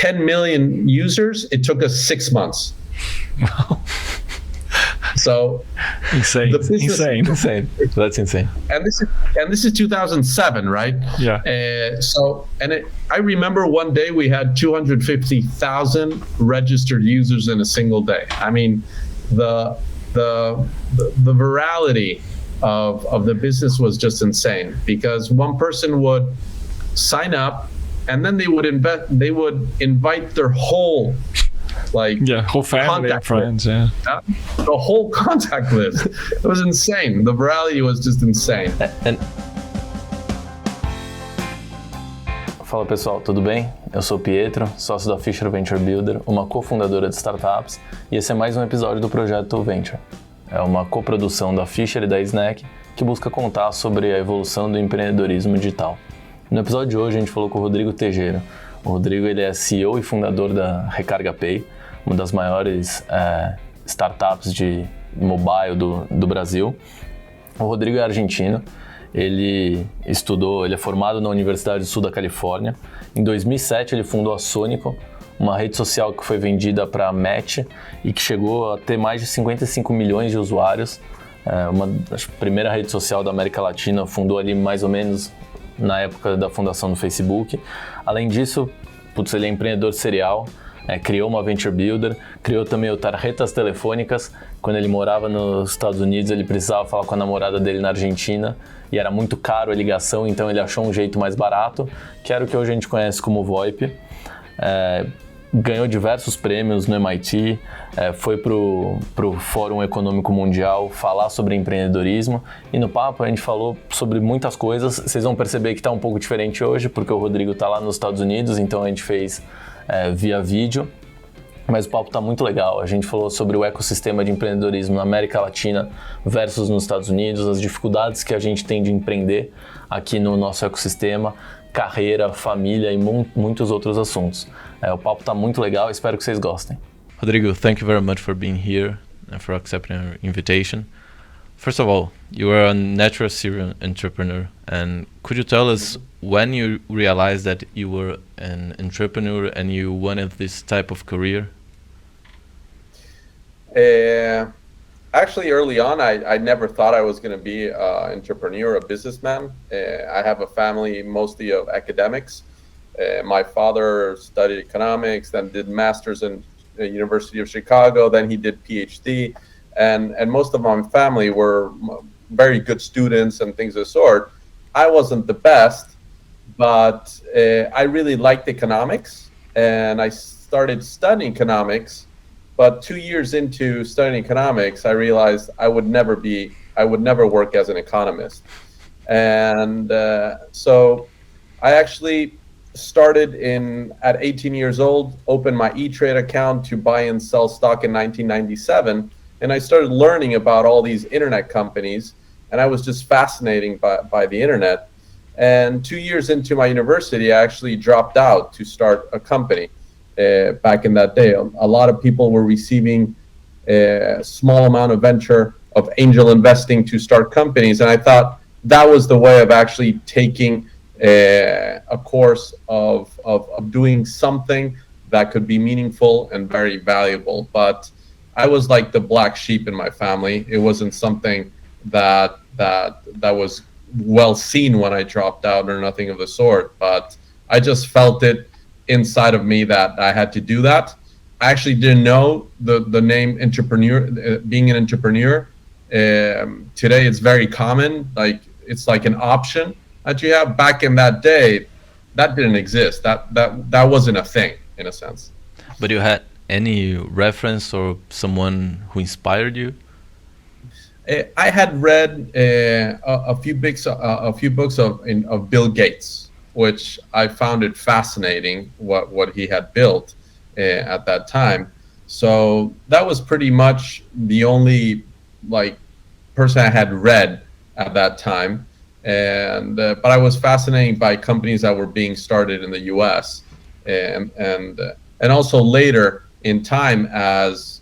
10 million users, it took us 6 months. So insane. That's insane. And this is 2007, right? Yeah. I remember one day we had 250,000 registered users in a single day. I mean, the virality of the business was just insane, because one person would sign up and then they would invite their whole whole family and friends, the whole contact list. It was insane. The virality was just insane. Fala pessoal, tudo bem? Eu sou o Pietro, sócio da Fisher Venture Builder, uma cofundadora de startups, e esse é mais um episódio do projeto Venture. É uma coprodução da Fisher e da Snack que busca contar sobre a evolução do empreendedorismo digital. No episódio de hoje a gente falou com o Rodrigo Teijeiro. O Rodrigo ele é CEO e fundador da RecargaPay, uma das maiores startups de mobile do Brasil. O Rodrigo é argentino, ele é formado na Universidade do Sul da Califórnia. Em 2007 ele fundou a Sonico, uma rede social que foi vendida para a Match e que chegou a ter mais de 55 milhões de usuários. A primeira rede social da América Latina, fundou ali mais ou menos na época da fundação do Facebook. Além disso, ele é empreendedor serial, criou uma Venture Builder, criou também o Tarjetas Telefônicas. Quando ele morava nos Estados Unidos, ele precisava falar com a namorada dele na Argentina e era muito caro a ligação, então ele achou um jeito mais barato, que era o que hoje a gente conhece como VoIP. Ganhou diversos prêmios no MIT, foi pro Fórum Econômico Mundial falar sobre empreendedorismo, e no papo a gente falou sobre muitas coisas. Vocês vão perceber que está um pouco diferente hoje, porque o Rodrigo está lá nos Estados Unidos, então a gente fez via vídeo, mas o papo está muito legal. A gente falou sobre o ecossistema de empreendedorismo na América Latina versus nos Estados Unidos, as dificuldades que a gente tem de empreender aqui no nosso ecossistema, carreira, família e muitos outros assuntos. O papo tá muito legal, espero que vocês gostem. Rodrigo, thank you very much for being here and for accepting our invitation. First of all, you are a natural serial entrepreneur, and could you tell us when you realized that you were an entrepreneur and you wanted this type of career? Actually, early on, I never thought I was going to be an entrepreneur, a businessman. I have a family mostly of academics. My father studied economics, then did master's in the University of Chicago, then he did PhD, and most of my family were very good students and things of the sort. I wasn't the best, but I really liked economics, and I started studying economics. But 2 years into studying economics, I realized I would never work as an economist. And so I actually started at 18 years old, opened my E-Trade account to buy and sell stock in 1997. And I started learning about all these internet companies, and I was just fascinated by the internet. And 2 years into my university, I actually dropped out to start a company. Back in that day, a lot of people were receiving a small amount of angel investing to start companies, and I thought that was the way of actually taking a course of doing something that could be meaningful and very valuable. But I was like the black sheep in my family. It wasn't something that was well seen when I dropped out or nothing of the sort, but I just felt it inside of me that I had to do that. I actually didn't know the name entrepreneur, being an entrepreneur. Today it's very common, it's like an option that you have. Back in that day, that didn't exist. That wasn't a thing, in a sense. But you had any reference or someone who inspired you? I had read a few books of Bill Gates, which I found it fascinating what he had built at that time. So that was pretty much the only person I had read at that time. And but I was fascinated by companies that were being started in the U.S. and also later in time as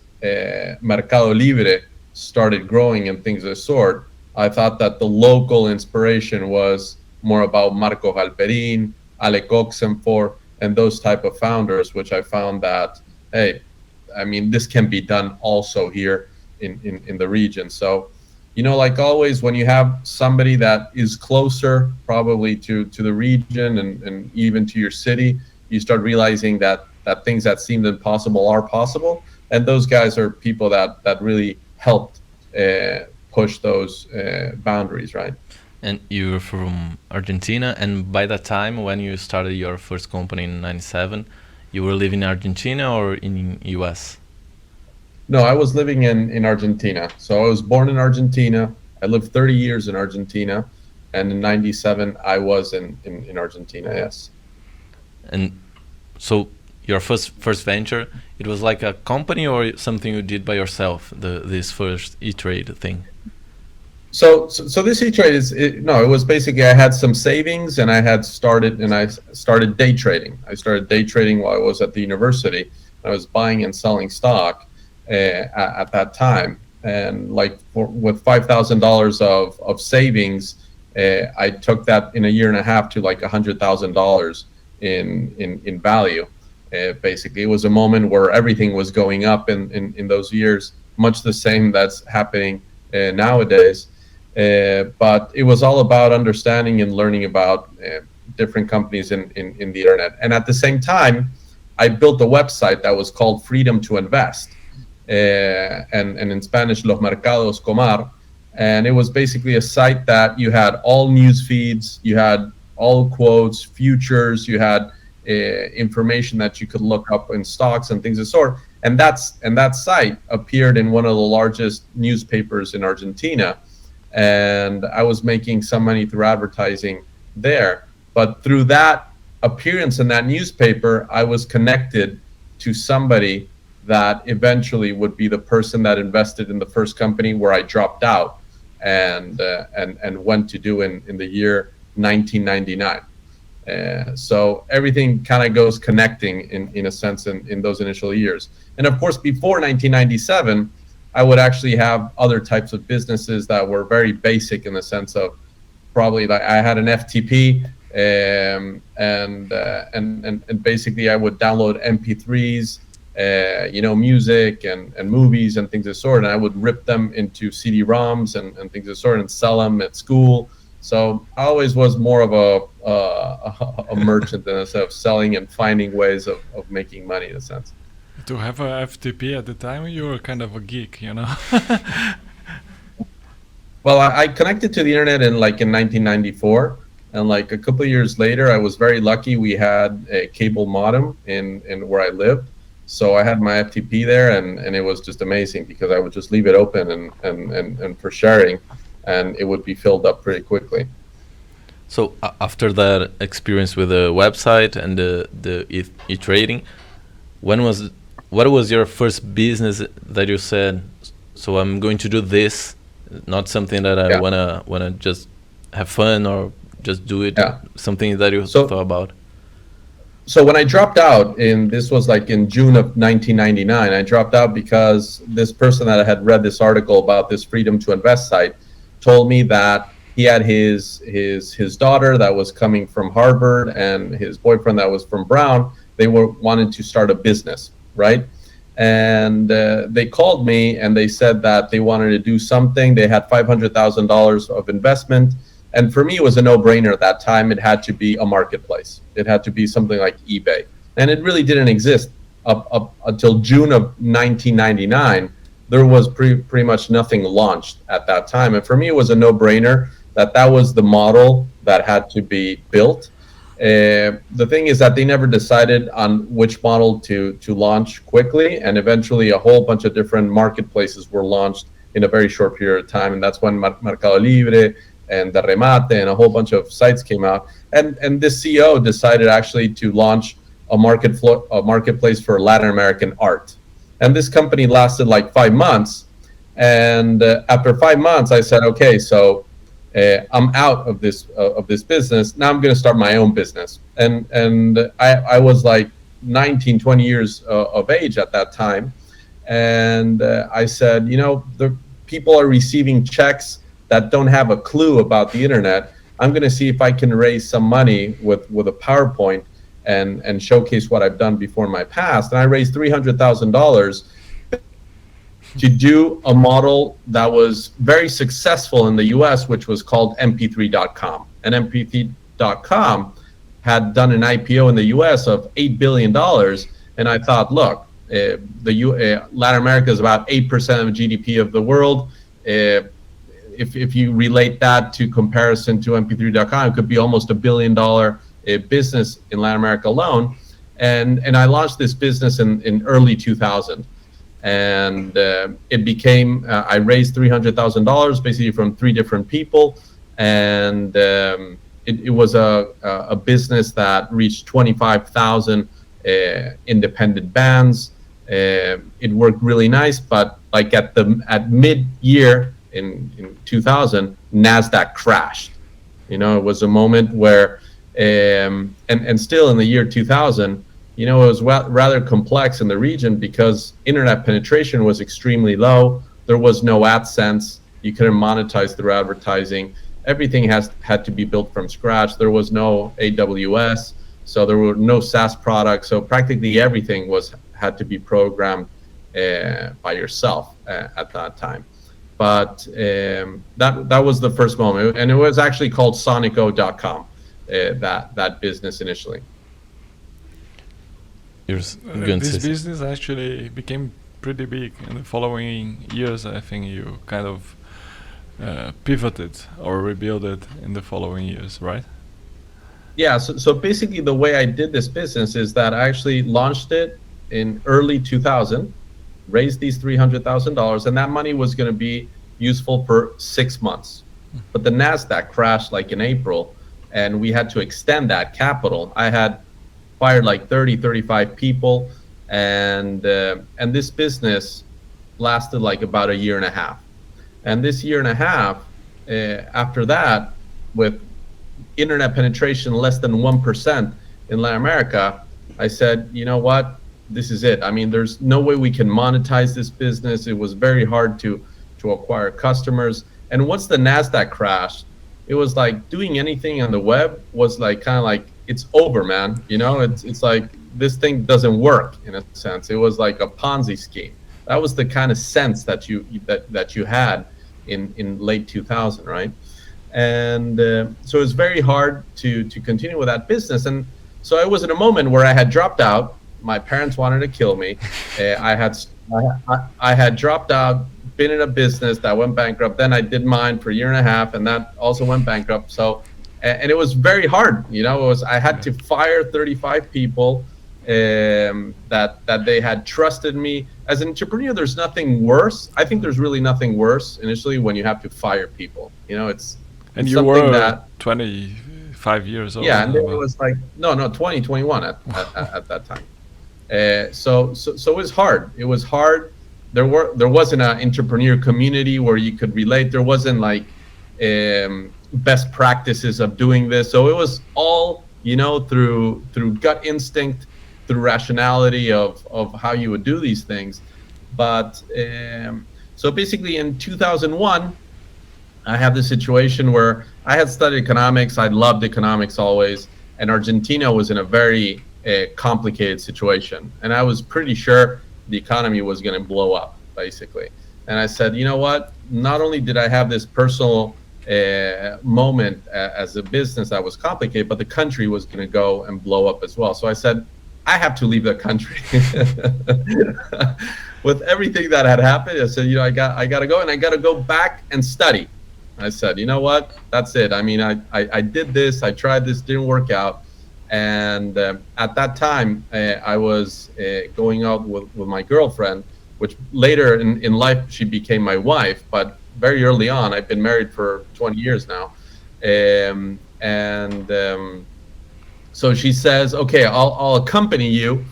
Mercado Libre started growing and things of the sort. I thought that the local inspiration was more about Marco Galperin, Alec Oxenford, and those type of founders, which I found that, hey, I mean, this can be done also here in the region. So, you know, like always, when you have somebody that is closer probably to the region and even to your city, you start realizing that things that seemed impossible are possible. And those guys are people that really helped push those boundaries, right? And you're from Argentina, and by that time when you started your first company in 97, you were living in Argentina or in US? No, I was living in Argentina. So I was born in Argentina. I lived 30 years in Argentina. And in 97, I was in Argentina, yes. And so your first venture, it was like a company or something you did by yourself, this first E-Trade thing? So this E-Trade it was basically, I had some savings and I started day trading. I started day trading while I was at the university. I was buying and selling stock at that time. And like with $5,000 of savings, I took that in a year and a half to like $100,000 in value. Basically, it was a moment where everything was going up in those years, much the same that's happening nowadays. But it was all about understanding and learning about different companies in the internet. And at the same time, I built a website that was called Freedom to Invest, and in Spanish, Los Mercados Comar. And it was basically a site that you had all news feeds, you had all quotes, futures, you had information that you could look up in stocks and things of the sort. And that site appeared in one of the largest newspapers in Argentina. And I was making some money through advertising there. But through that appearance in that newspaper, I was connected to somebody that eventually would be the person that invested in the first company where I dropped out and went to do in the year 1999. So everything kind of goes connecting in a sense in those initial years. And of course, before 1997, I would actually have other types of businesses that were very basic in the sense of probably like I had an FTP and basically I would download MP3s, music and movies and things of the sort, and I would rip them into CD-ROMs and things of the sort and sell them at school. So I always was more of a merchant in a sense of selling and finding ways of making money in a sense. To have a FTP at the time, you were kind of a geek, you know. Well, I connected to the internet in 1994, and like a couple of years later, I was very lucky. We had a cable modem in where I lived, so I had my FTP there, and it was just amazing because I would just leave it open and for sharing, and it would be filled up pretty quickly. So after that experience with the website and the e-trading, what was your first business that you said, so I'm going to do this, not something that I wanna just have fun or just do it, something that you thought about? So when I dropped out, this was like in June of 1999, I dropped out because this person that I had read this article about this Freedom to Invest site told me that he had his daughter that was coming from Harvard and his boyfriend that was from Brown. They wanted to start a business, right? And they called me and they said that they wanted to do something. They had $500,000 of investment. And for me, it was a no-brainer at that time. It had to be a marketplace. It had to be something like eBay. And it really didn't exist up until June of 1999. There was pretty much nothing launched at that time. And for me, it was a no-brainer that was the model that had to be built. The thing is that they never decided on which model to launch quickly. And eventually, a whole bunch of different marketplaces were launched in a very short period of time. And that's when Mercado Libre and the Remate and a whole bunch of sites came out. And this CEO decided actually to launch a marketplace for Latin American art. And this company lasted like 5 months. And after 5 months, I said, okay, so I'm out of this business. Now I'm going to start my own business. And I was like 19, 20 years of age at that time. And I said, the people are receiving checks that don't have a clue about the internet. I'm going to see if I can raise some money with a PowerPoint and showcase what I've done before in my past. And I raised $300,000 to do a model that was very successful in the US, which was called MP3.com. And MP3.com had done an IPO in the US of $8 billion. And I thought, look, Latin America is about 8% of GDP of the world. If you relate that to comparison to MP3.com, it could be almost $1 billion business in Latin America alone. And I launched this business in early 2000. And it became, I raised $300,000 basically from 3 different people. And it was a business that reached 25,000 independent bands. It worked really nice, but like at mid-year in 2000, NASDAQ crashed. It was a moment where, and still in the year 2000, it was rather complex in the region because internet penetration was extremely low. There was no AdSense. You couldn't monetize through advertising. Everything had to be built from scratch. There was no AWS, so there were no SaaS products. So practically everything had to be programmed by yourself at that time. But that was the first moment, and it was actually called Sonico.com. That business initially. This business actually became pretty big in the following years. I think you kind of pivoted or rebuilt it in the following years, right? Yeah, so basically the way I did this business is that I actually launched it in early 2000, raised these $300,000, and that money was going to be useful for 6 months. But the NASDAQ crashed like in April, and we had to extend that capital. I had fired like 35 people, and this business lasted like about a year and a half. And this year and a half, after that, with internet penetration less than 1% in Latin America, I said, you know what, this is it. I mean, there's no way we can monetize this business. It was very hard to acquire customers. And once the NASDAQ crashed, it was like doing anything on the web was like kind of like, it's over, man. It's like this thing doesn't work in a sense. It was like a Ponzi scheme. That was the kind of sense that you had in late 2000, right? And so it was very hard to continue with that business. And so I was in a moment where I had dropped out. My parents wanted to kill me. I had dropped out, been in a business that went bankrupt. Then I did mine for a year and a half, and that also went bankrupt. So, and it was very hard. I had to fire 35 people that they had trusted me. As an entrepreneur, there's nothing worse. I think there's really nothing worse initially when you have to fire people. And you were 25 years old. Yeah, and it was like 20, 21 at that time. So it was hard. It was hard. There wasn't an entrepreneur community where you could relate. There wasn't like best practices of doing this. So it was all through gut instinct, through rationality of how you would do these things. But so basically in 2001, I have this situation where I had studied economics. I loved economics always, and Argentina was in a very complicated situation, and I was pretty sure the economy was going to blow up, basically. And I said, you know what? Not only did I have this personal moment as a business that was complicated, but the country was going to go and blow up as well. So I said, I have to leave the country. With everything that had happened, I said, I got to go, and I got to go back and study. I said, you know what? That's it. I mean, I did this. I tried this. Didn't work out. And at that time, I was going out with my girlfriend, which later in life, she became my wife. But very early on, I've been married for 20 years now. So she says, okay, I'll accompany you,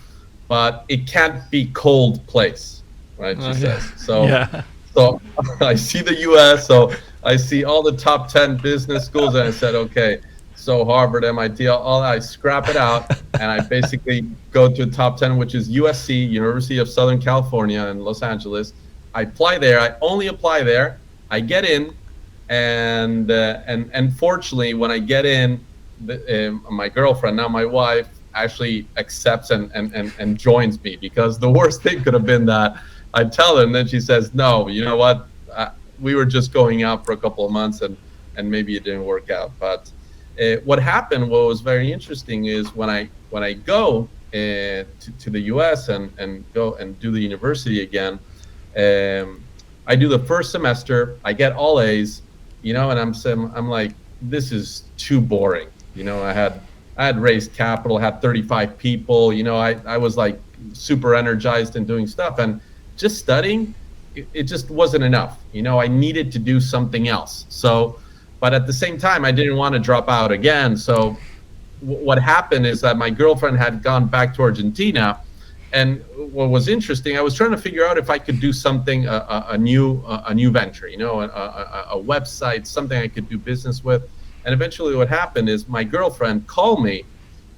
but it can't be cold place, right? She says. So, yeah. So I see the US, so I see all the top 10 business schools, and I said, okay, so Harvard, MIT, all I scrap it out, and I basically go to the top 10, which is USC, University of Southern California in Los Angeles. I apply there. I only apply there. I get in, and fortunately, when I get in, my girlfriend, now my wife, actually accepts and joins me, because the worst thing could have been that I tell her and then she says, no, you know what, we were just going out for a couple of months and maybe it didn't work out. But what happened, what was very interesting, is when I go to the US and go and do the university again, I do the first semester, I get all A's, you know, and I'm like, this is too boring. You know, I had raised capital, had 35 people, you know, I was like super energized and doing stuff, and just studying, it just wasn't enough. You know, I needed to do something else. So, but at the same time, I didn't want to drop out again. So what happened is that my girlfriend had gone back to Argentina, and what was interesting, I was trying to figure out if I could do something, a new venture, you know, a website, something I could do business with. And eventually what happened is my girlfriend called me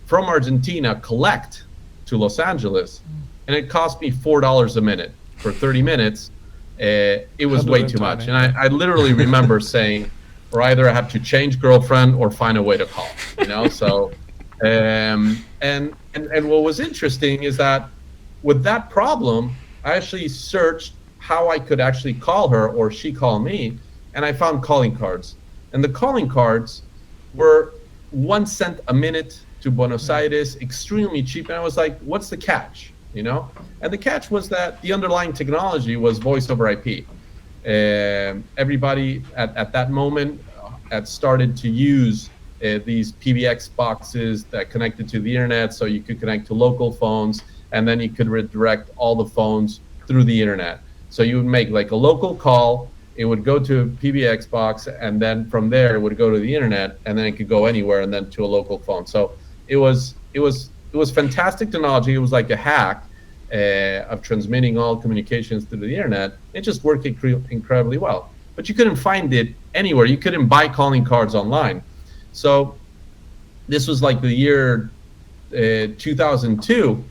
from Argentina, collect to Los Angeles, and it cost me $4 a minute for 30 minutes. It was way too much. And I literally remember saying, or either I have to change girlfriend or find a way to call, you know? So, and what was interesting is that with that problem, I actually searched how I could actually call her or she call me, and I found calling cards. And the calling cards were 1 cent a minute to Buenos Aires, extremely cheap. And I was like, what's the catch, you know? And the catch was that the underlying technology was voice over IP. Everybody at that moment had started to use these PBX boxes that connected to the internet, so you could connect to local phones, and then you could redirect all the phones through the internet. So you would make like a local call, it would go to a PBX box, and then from there it would go to the internet, and then it could go anywhere, and then to a local phone. So it was fantastic technology. It was like a hack of transmitting all communications through the internet. It just worked incredibly well. But you couldn't find it anywhere. You couldn't buy calling cards online. So this was like the year 2002,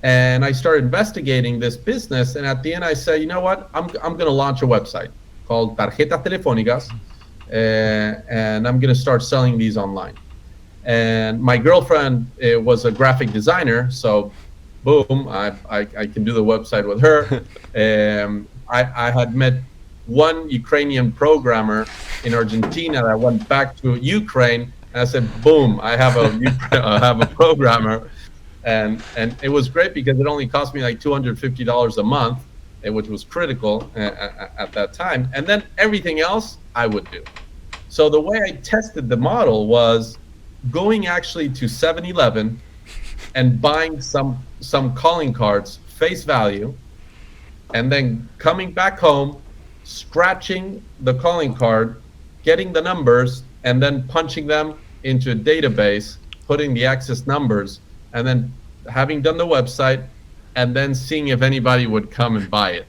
and I started investigating this business. And at the end, I said, you know what? I'm going to launch a website called Tarjetas Telefónicas, and I'm going to start selling these online. And my girlfriend was a graphic designer, so boom, I can do the website with her. I had met one Ukrainian programmer in Argentina that went back to Ukraine, and I said, boom, I have a programmer. And it was great because it only cost me like $250 a month, which was critical at that time. And then everything else I would do. So the way I tested the model was going actually to 7-Eleven and buying some calling cards face value, and then coming back home, scratching the calling card, getting the numbers, and then punching them into a database, putting the access numbers, and then having done the website, and then seeing if anybody would come and buy it.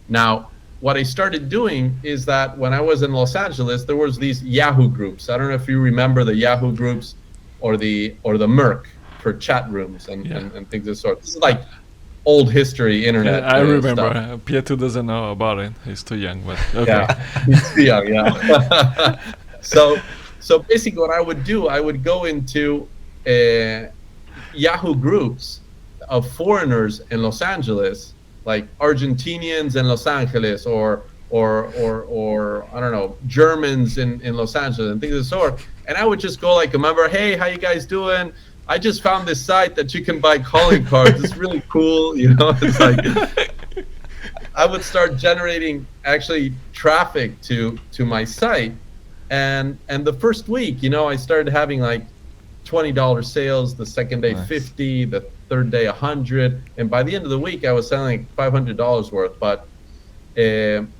Now, what I started doing is that when I was in Los Angeles, there was these Yahoo groups. I don't know if you remember the Yahoo groups or the Merc for chat rooms and things of the sort. This is like old history internet. I remember. Pietro doesn't know about it. He's too young, but okay. Yeah, he's too young, yeah. So basically what I would do, I would go into Yahoo groups of foreigners in Los Angeles, like Argentinians in Los Angeles, or I don't know, Germans in Los Angeles and things of the sort. And I would just go like a member, hey, how you guys doing? I just found this site that you can buy calling cards. It's really cool, you know. It's like I would start generating actually traffic to my site, and the first week, you know, I started having like $20 sales. The second day, nice. 50. The third day, 100. And by the end of the week, I was selling like $500 worth. But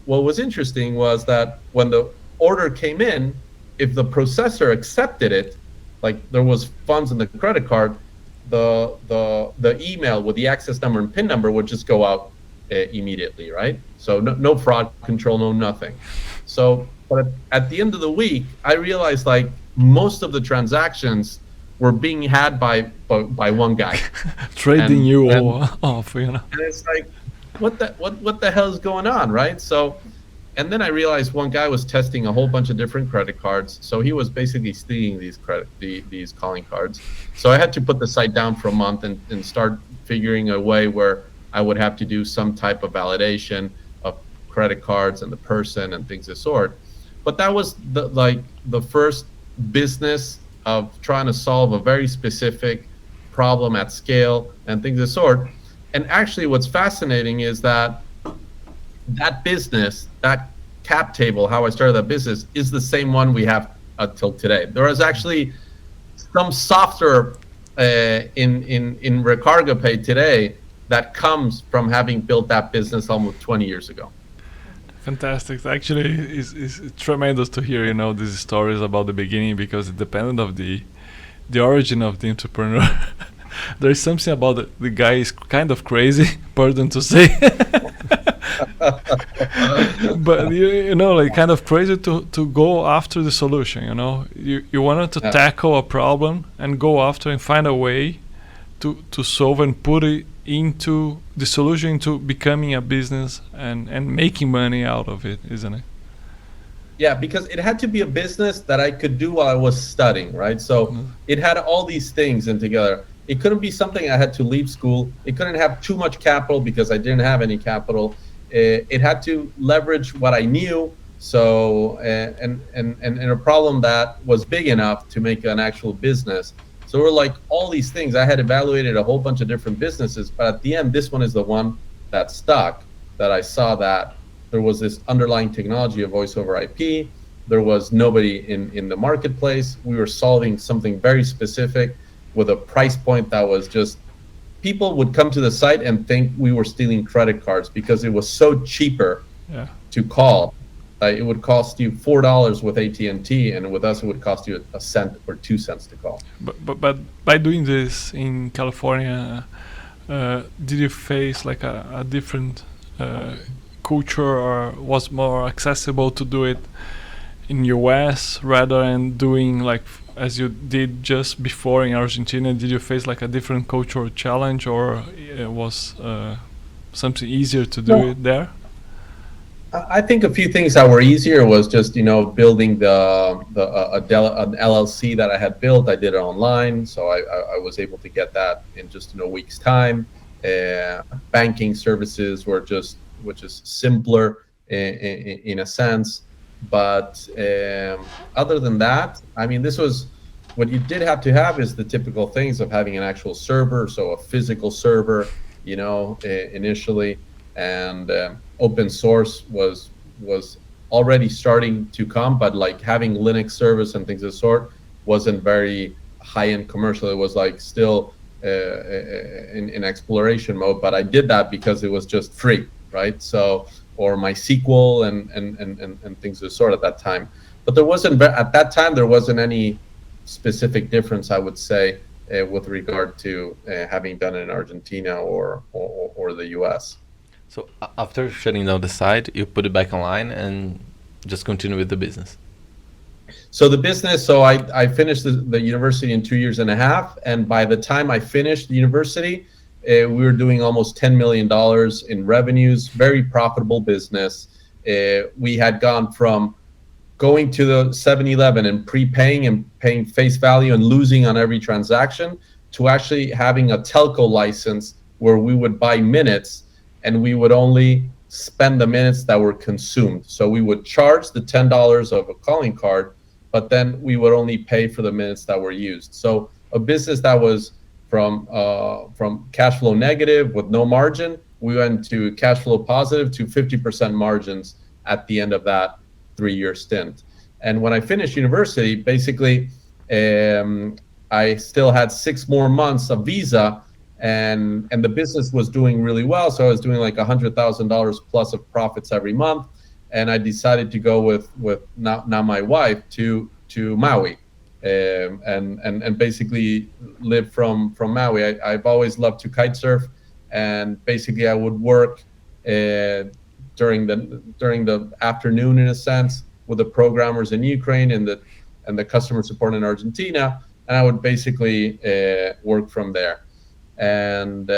what was interesting was that when the order came in, if the processor accepted it, like there was funds in the credit card, the email with the access number and PIN number would just go out immediately, right? So no fraud control, no nothing. So, but at the end of the week, I realized like most of the transactions were being had by one guy, trading you all off, you know. And it's like, what the hell is going on, right? So And then I realized one guy was testing a whole bunch of different credit cards. So he was basically stealing these calling cards. So I had to put the site down for a month and start figuring a way where I would have to do some type of validation of credit cards and the person and things of the sort. But that was the first business of trying to solve a very specific problem at scale and things of the sort. And actually what's fascinating is that business, that cap table, how I started that business, is the same one we have until today. There is actually some software in RecargaPay today that comes from having built that business almost 20 years ago. Fantastic. Actually, it's tremendous to hear, these stories about the beginning, because it depended of the origin of the entrepreneur. There's something about the guy is kind of crazy, pardon to say. But like kind of crazy to go after the solution. You wanted to tackle a problem and go after and find a way to solve and put it into the solution, into becoming a business and making money out of it, isn't it? Yeah, because it had to be a business that I could do while I was studying, right? So it had all these things in together. It couldn't be something I had to leave school. It couldn't have too much capital because I didn't have any capital. It had to leverage what I knew. So and a problem that was big enough to make an actual business. So we're like all these things. I had evaluated a whole bunch of different businesses, but at the end, this one is the one that stuck. That I saw that there was this underlying technology of voice over IP. There was nobody in the marketplace. We were solving something very specific with a price point that was just, people would come to the site and think we were stealing credit cards because it was so cheaper to call. It would cost you $4 with AT&T, and with us it would cost you a cent or 2 cents to call. But by doing this in California, did you face like a different culture, or was more accessible to do it in US rather than doing like as you did just before in Argentina? Did you face like a different cultural challenge, or it was something easier to do it there? I think a few things that were easier was just building an LLC that I had built. I did it online, so I was able to get that in just a week's time. Banking services were which is simpler in a sense. But other than that, I mean, this was what you did have to have is the typical things of having an actual server, so a physical server, initially, and open source was already starting to come, but like having Linux service and things of the sort wasn't very high-end commercial. It was like still in exploration mode, but I did that because it was just free, right? So, or MySQL and things of the sort at that time. But there wasn't, at that time, there wasn't any specific difference, I would say, with regard to having done it in Argentina or the US. So after shutting down the site, you put it back online and just continue with the business. So the business, so I finished the university in 2.5 years, and by the time I finished the university, we were doing almost $10 million in revenues, very profitable business. We had gone from going to the 7-Eleven and prepaying and paying face value and losing on every transaction to actually having a telco license where we would buy minutes and we would only spend the minutes that were consumed. So we would charge the $10 of a calling card, but then we would only pay for the minutes that were used. So a business that was from cash flow negative with no margin, we went to cash flow positive to 50% margins at the end of that 3-year stint. And when I finished university, basically, I still had 6 more months of visa, and the business was doing really well. So I was doing like $100,000 plus of profits every month. And I decided to go with now my wife to Maui. And basically live from Maui. I've always loved to kite surf, and basically I would work during the afternoon in a sense with the programmers in Ukraine and the customer support in Argentina, and I would basically work from there. And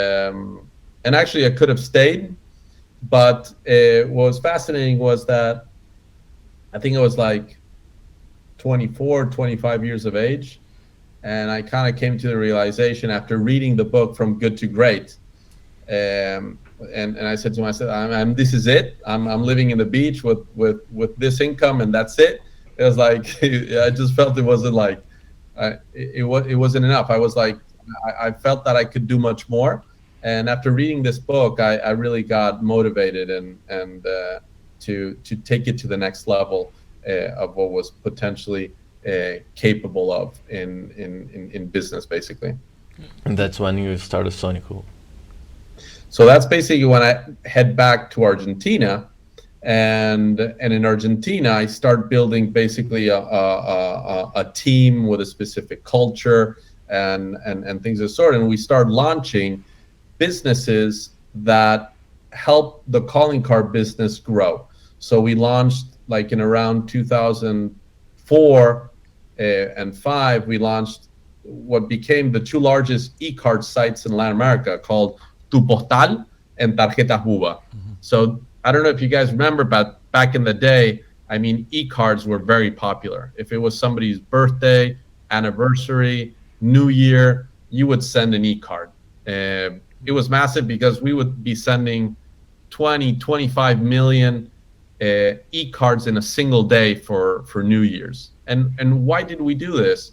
actually I could have stayed, but what was fascinating was that I think I was like 24, 25 years of age. And I kind of came to the realization after reading the book From Good to Great. And I said to myself, this is it. I'm living in the beach with this income, and that's it. It was like, I just felt it wasn't like, it wasn't enough. I was like, I felt that I could do much more. And after reading this book, I really got motivated and to take it to the next level of what was potentially capable of in business, basically. And that's when you started Sonico. So that's basically when I head back to Argentina, and in Argentina I start building basically a team with a specific culture and things of the sort, and we start launching businesses that help the calling card business grow. So we launched like in around 2004 and 5, we launched what became the two largest e-card sites in Latin America, called Tu Postal and Tarjetas Buba. So I don't know if you guys remember, but back in the day, I mean, e-cards were very popular. If it was somebody's birthday, anniversary, New Year, you would send an e-card. It was massive because we would be sending 20, 25 million e-cards in a single day for New Year's. And why did we do this?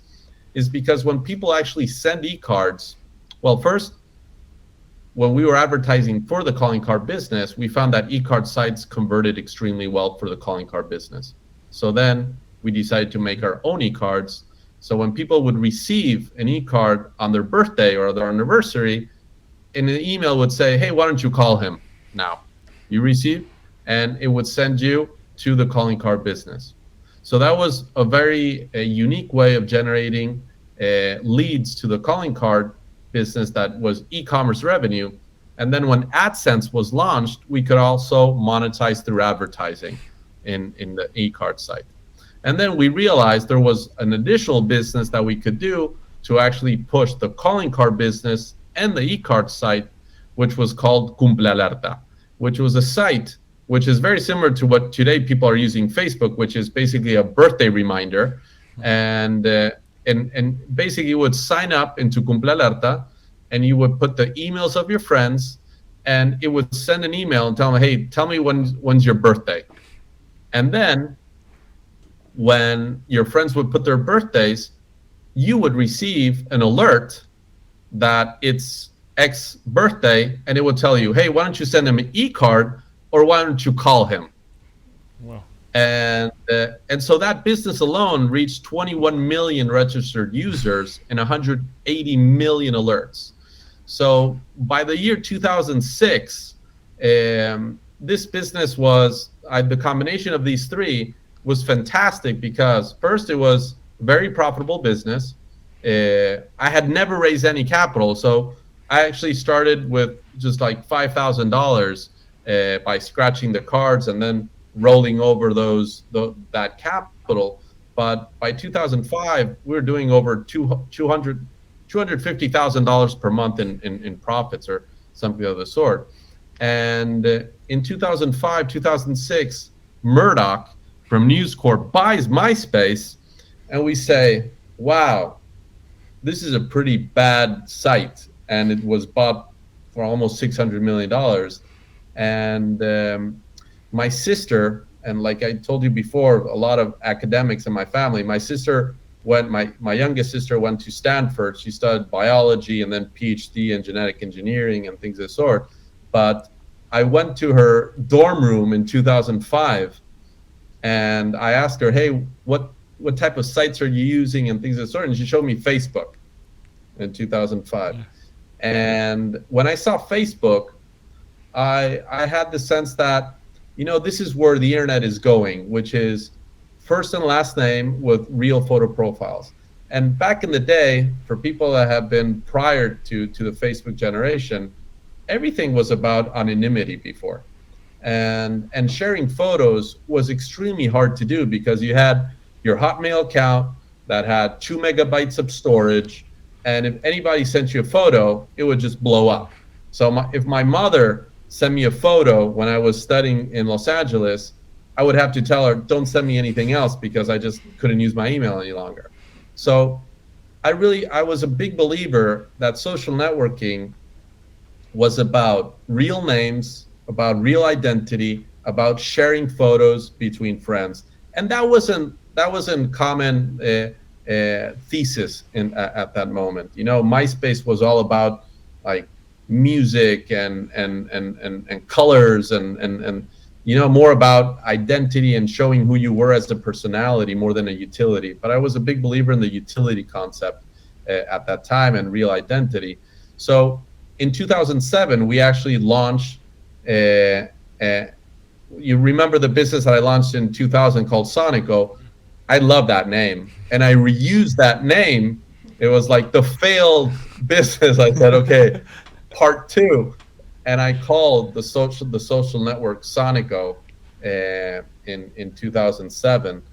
Is because when people actually send e-cards, well, first, when we were advertising for the calling card business, we found that e-card sites converted extremely well for the calling card business. So then we decided to make our own e-cards. So when people would receive an e-card on their birthday or their anniversary, in an email would say, hey, why don't you call him now? You receive, and it would send you to the calling card business. So that was a very unique way of generating leads to the calling card business that was e-commerce revenue. And then when AdSense was launched, we could also monetize through advertising in the e-card site. And then we realized there was an additional business that we could do to actually push the calling card business and the e-card site, which was called Cumple Alerta, which was a site which is very similar to what today people are using Facebook, which is basically a birthday reminder. And basically you would sign up into Cumple Alerta, and you would put the emails of your friends, and it would send an email and tell them, hey, tell me when's your birthday. And then when your friends would put their birthdays, you would receive an alert that it's X birthday, and it would tell you, hey, why don't you send him an e-card, or why don't you call him? Wow. And so that business alone reached 21 million registered users and 180 million alerts. So by the year 2006, this business was, the combination of these three was fantastic, because first, it was a very profitable business. I had never raised any capital, so I actually started with just like $5,000 by scratching the cards and then rolling over that capital. But by 2005, we were doing over $250,000 per month in profits, or something of the sort. And in 2005, 2006, Murdoch from News Corp buys MySpace, and we say, wow, this is a pretty bad site. And it was bought for almost $600 million. And my sister, and like I told you before, a lot of academics in my family, my youngest sister went to Stanford. She studied biology and then PhD in genetic engineering and things of the sort. But I went to her dorm room in 2005, and I asked her, hey, what type of sites are you using and things of the sort? And she showed me Facebook in 2005. Yeah. And when I saw Facebook, I had the sense that, this is where the internet is going, which is first and last name with real photo profiles. And back in the day, for people that have been prior to the Facebook generation, everything was about anonymity before. And sharing photos was extremely hard to do, because you had your Hotmail account that had 2 megabytes of storage, and if anybody sent you a photo, it would just blow up. So if my mother sent me a photo when I was studying in Los Angeles, I would have to tell her, don't send me anything else, because I just couldn't use my email any longer. So I was a big believer that social networking was about real names, about real identity, about sharing photos between friends. And that wasn't common thesis at that moment. You know, MySpace was all about like music and colors and you know, more about identity and showing who you were as a personality more than a utility. But I was a big believer in the utility concept at that time and real identity. So in 2007, we actually launched, you remember the business that I launched in 2000 called Sonico? I love that name. And I reused that name. It was like the failed business. I said, okay, part 2. And I called the social network Sonico in 2007.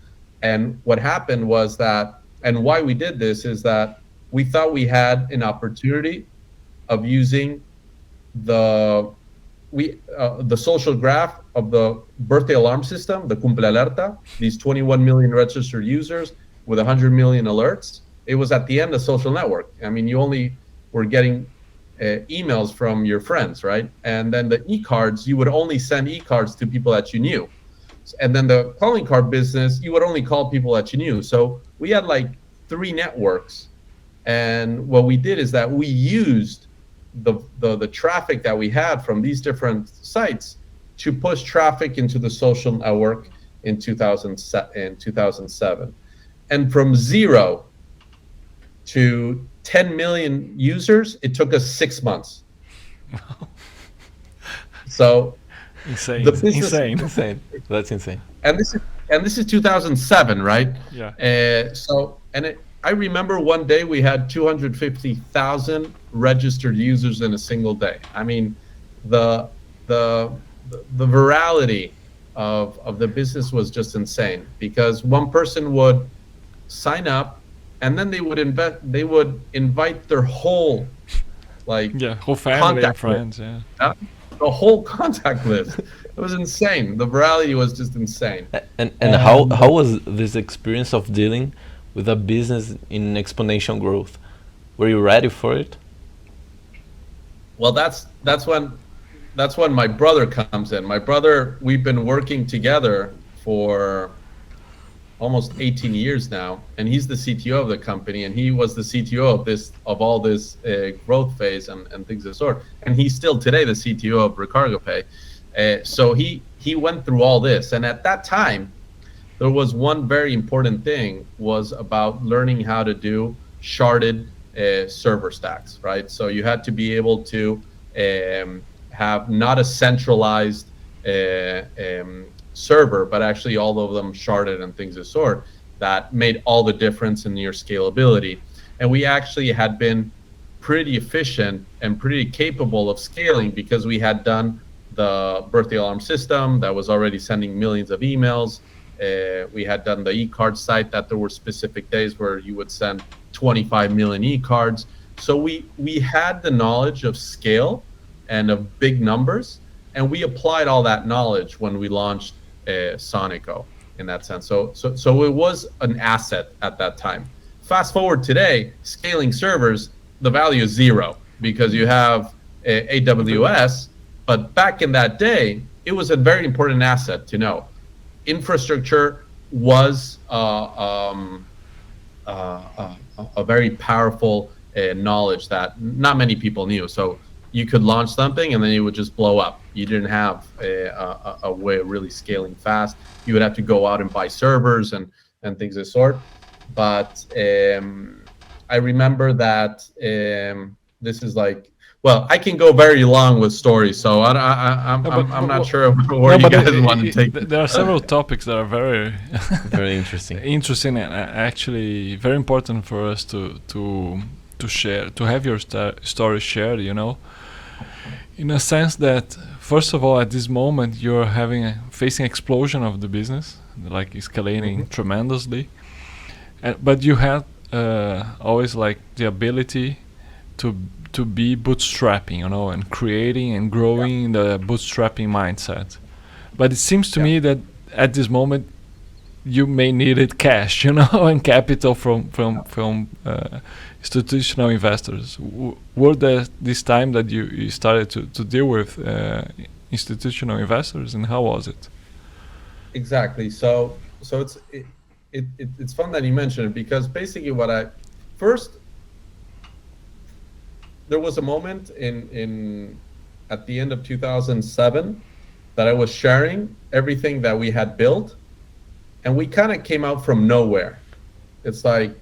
And what happened was that, and why we did this is that we thought we had an opportunity of using the social graph of the birthday alarm system, the cumple alerta, these 21 million registered users with 100 million alerts. It was at the end of social network. I mean, you only were getting emails from your friends, right? And then the e-cards, you would only send e-cards to people that you knew. And then the calling card business, you would only call people that you knew. So we had like 3 networks. And what we did is that we used the traffic that we had from these different sites to push traffic into the social network in 2007. And from 0 to 10 million users, it took us 6 months. So insane. the business, Insane. That's insane. and this is 2007, right? Yeah. I remember one day we had 250,000 registered users in a single day. I mean, the virality of the business was just insane, because one person would sign up and then they would invite their whole whole family and friends. List. The whole contact list. It was insane. The virality was just insane. And how was this experience of dealing with a business in exponential growth? Were you ready for it? Well, that's when my brother comes in. My brother, we've been working together for almost 18 years now, and he's the CTO of the company, and he was the CTO of all this growth phase and things of the sort. And he's still today the CTO of RecargaPay. So he went through all this, and at that time, there was one very important thing, was about learning how to do sharded server stacks, right? So you had to be able to have not a centralized server, but actually all of them sharded and things of the sort. That made all the difference in your scalability. And we actually had been pretty efficient and pretty capable of scaling, because we had done the birthday alarm system that was already sending millions of emails. We had done the e-card site that there were specific days where you would send 25 million e-cards. So we had the knowledge of scale and of big numbers, and we applied all that knowledge when we launched Sonico in that sense. So it was an asset at that time. Fast forward today, scaling servers, the value is 0, because you have AWS, but back in that day, it was a very important asset to know. Infrastructure was a very powerful knowledge that not many people knew. So you could launch something and then it would just blow up. You didn't have a way of really scaling fast. You would have to go out and buy servers and things of the sort. But I remember that this is like, well, I can go very long with stories, so I'm not sure where you guys want to take it. There are several topics that are very Very interesting. interesting and actually very important for us to share, to have your story shared, you know, in a sense that, first of all, at this moment you're facing explosion of the business, like escalating tremendously, but you had always like the ability to be bootstrapping, you know, and creating and growing the bootstrapping mindset. But it seems to me that at this moment you may needed cash, and capital from institutional investors. Were there this time that you started to deal with institutional investors, and how was it? Exactly. So it's fun that you mentioned it, because basically first, there was a moment at the end of 2007 that I was sharing everything that we had built, and we kind of came out from nowhere. It's like,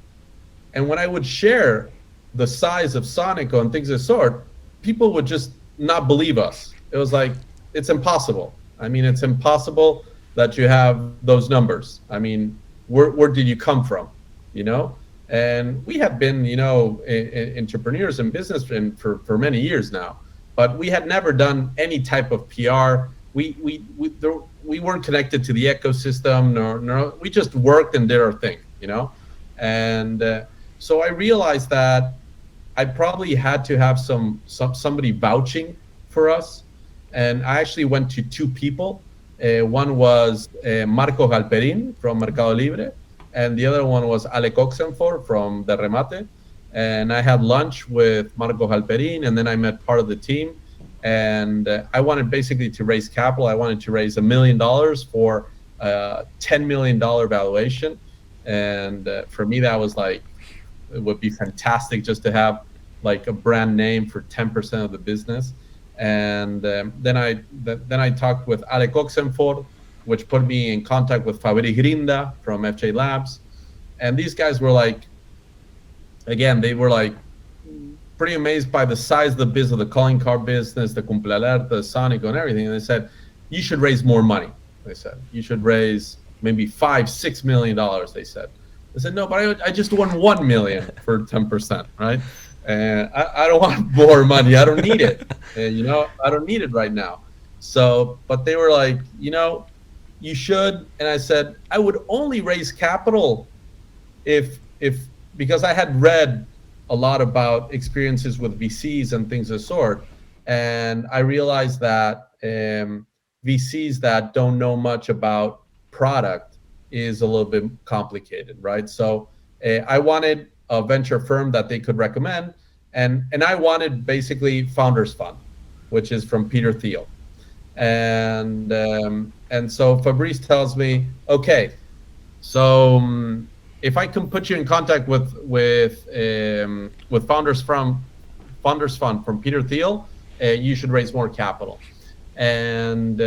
and when I would share the size of Sonico and things of the sort, people would just not believe us. It was like, it's impossible. I mean, it's impossible that you have those numbers. I mean, where did you come from? And we have been, entrepreneurs in business for many years now, but we had never done any type of PR. We weren't connected to the ecosystem, nor we just worked and did our thing, And so I realized that I probably had to have somebody vouching for us, and I actually went to two people. One was Marco Galperin from Mercado Libre, and the other one was Alec Oxenford from the Remate. And I had lunch with Marco Galperin, and then I met part of the team. And I wanted basically to raise capital. I wanted to raise $1 million for a $10 million valuation. And for me, that was like, it would be fantastic just to have like a brand name for 10% of the business. And then I talked with Alec Oxenford, which put me in contact with Fabrice Grinda from FJ Labs. And these guys were like, again, they were like pretty amazed by the size of the business, the calling card business, the completar, the Sonico and everything. And they said, you should raise more money. They said, you should raise maybe $5-6 million, they said. I said, no, but I just won $1 million for 10%, right? And I don't want more money. I don't need it. I don't need it right now. So, but they were like, you should. And I said, I would only raise capital if because I had read a lot about experiences with VCs and things of the sort. And I realized that VCs that don't know much about product is a little bit complicated, right? So I wanted a venture firm that they could recommend. And I wanted basically Founders Fund, which is from Peter Thiel. And so Fabrice tells me, okay, so if I can put you in contact with Founders Fund from Peter Thiel, you should raise more capital. And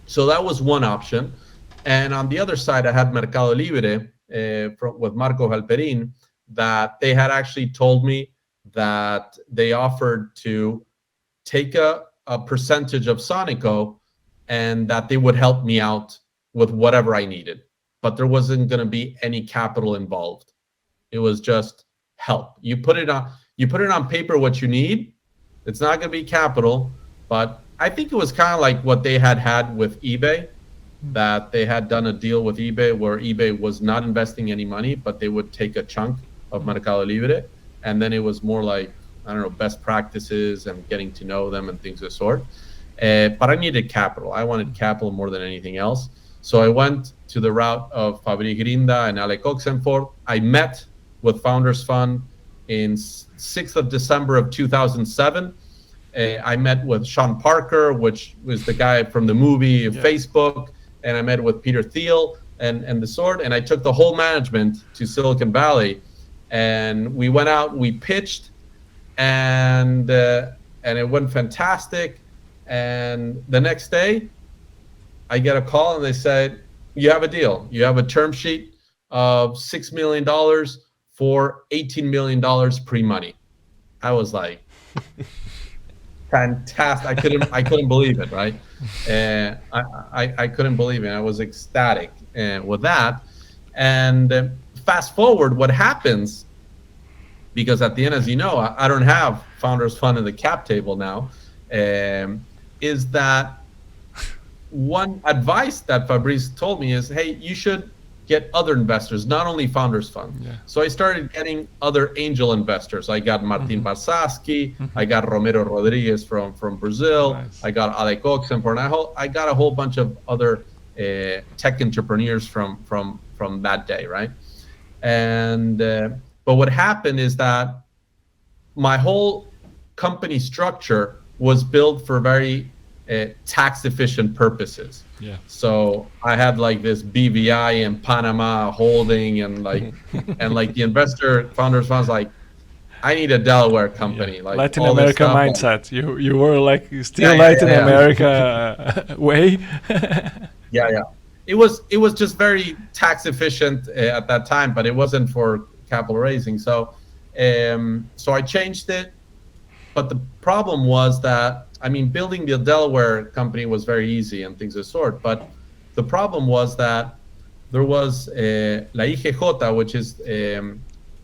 so that was one option. And on the other side, I had Mercado Libre with Marco Galperin, that they had actually told me that they offered to take a percentage of Sonico and that they would help me out with whatever I needed. But there wasn't going to be any capital involved. It was just help. You put it on paper what you need. It's not going to be capital, but I think it was kind of like what they had with eBay, that they had done a deal with eBay where eBay was not investing any money, but they would take a chunk of Mercado Libre. And then it was more like, I don't know, best practices and getting to know them and things of the sort. But I needed capital. I wanted capital more than anything else. So I went to the route of Fabrice Grinda and Alec Oxenford. I met with Founders Fund in 6th of December of 2007. I met with Sean Parker, which was the guy from the movie Facebook. And I met with Peter Thiel and the sort. And I took the whole management to Silicon Valley. And we went out, we pitched, and it went fantastic. And the next day, I get a call and they said, you have a deal. You have a term sheet of $6 million for $18 million pre-money. I was like, fantastic. I couldn't believe it, right? And I couldn't believe it. I was ecstatic with that. And fast forward, what happens, because at the end, as you know, I don't have Founders Fund in the cap table now, is that one advice that Fabrice told me is, hey, you should get other investors, not only Founders Fund. Yeah. So I started getting other angel investors. I got Martin Barsaski, I got Romero Rodriguez from Brazil, nice. I got Alec Oxenford, and I got a whole bunch of other tech entrepreneurs from that day, right? And but what happened is that my whole company structure was built for very tax efficient purposes. Yeah. So I had like this BVI in Panama holding, and like and like the investor founders was like, I need a Delaware company. Yeah. Like Latin all this America stuff, mindset. You were like still Yeah, Latin yeah. America way. Yeah. It was just very tax efficient at that time, but it wasn't for capital raising. So so I changed it. But the problem was that, I mean, building the Delaware company was very easy and things of the sort. But the problem was that there was La IGJ, which is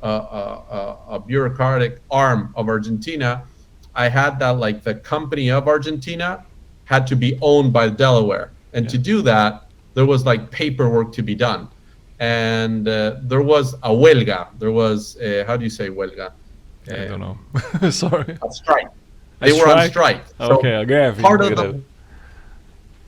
a bureaucratic arm of Argentina. I had that, like, the company of Argentina had to be owned by Delaware. And to do that, there was like paperwork to be done. And there was a huelga. There was, how do you say huelga? I don't know. Sorry. A strike. They were on strike. So Okay, again. part of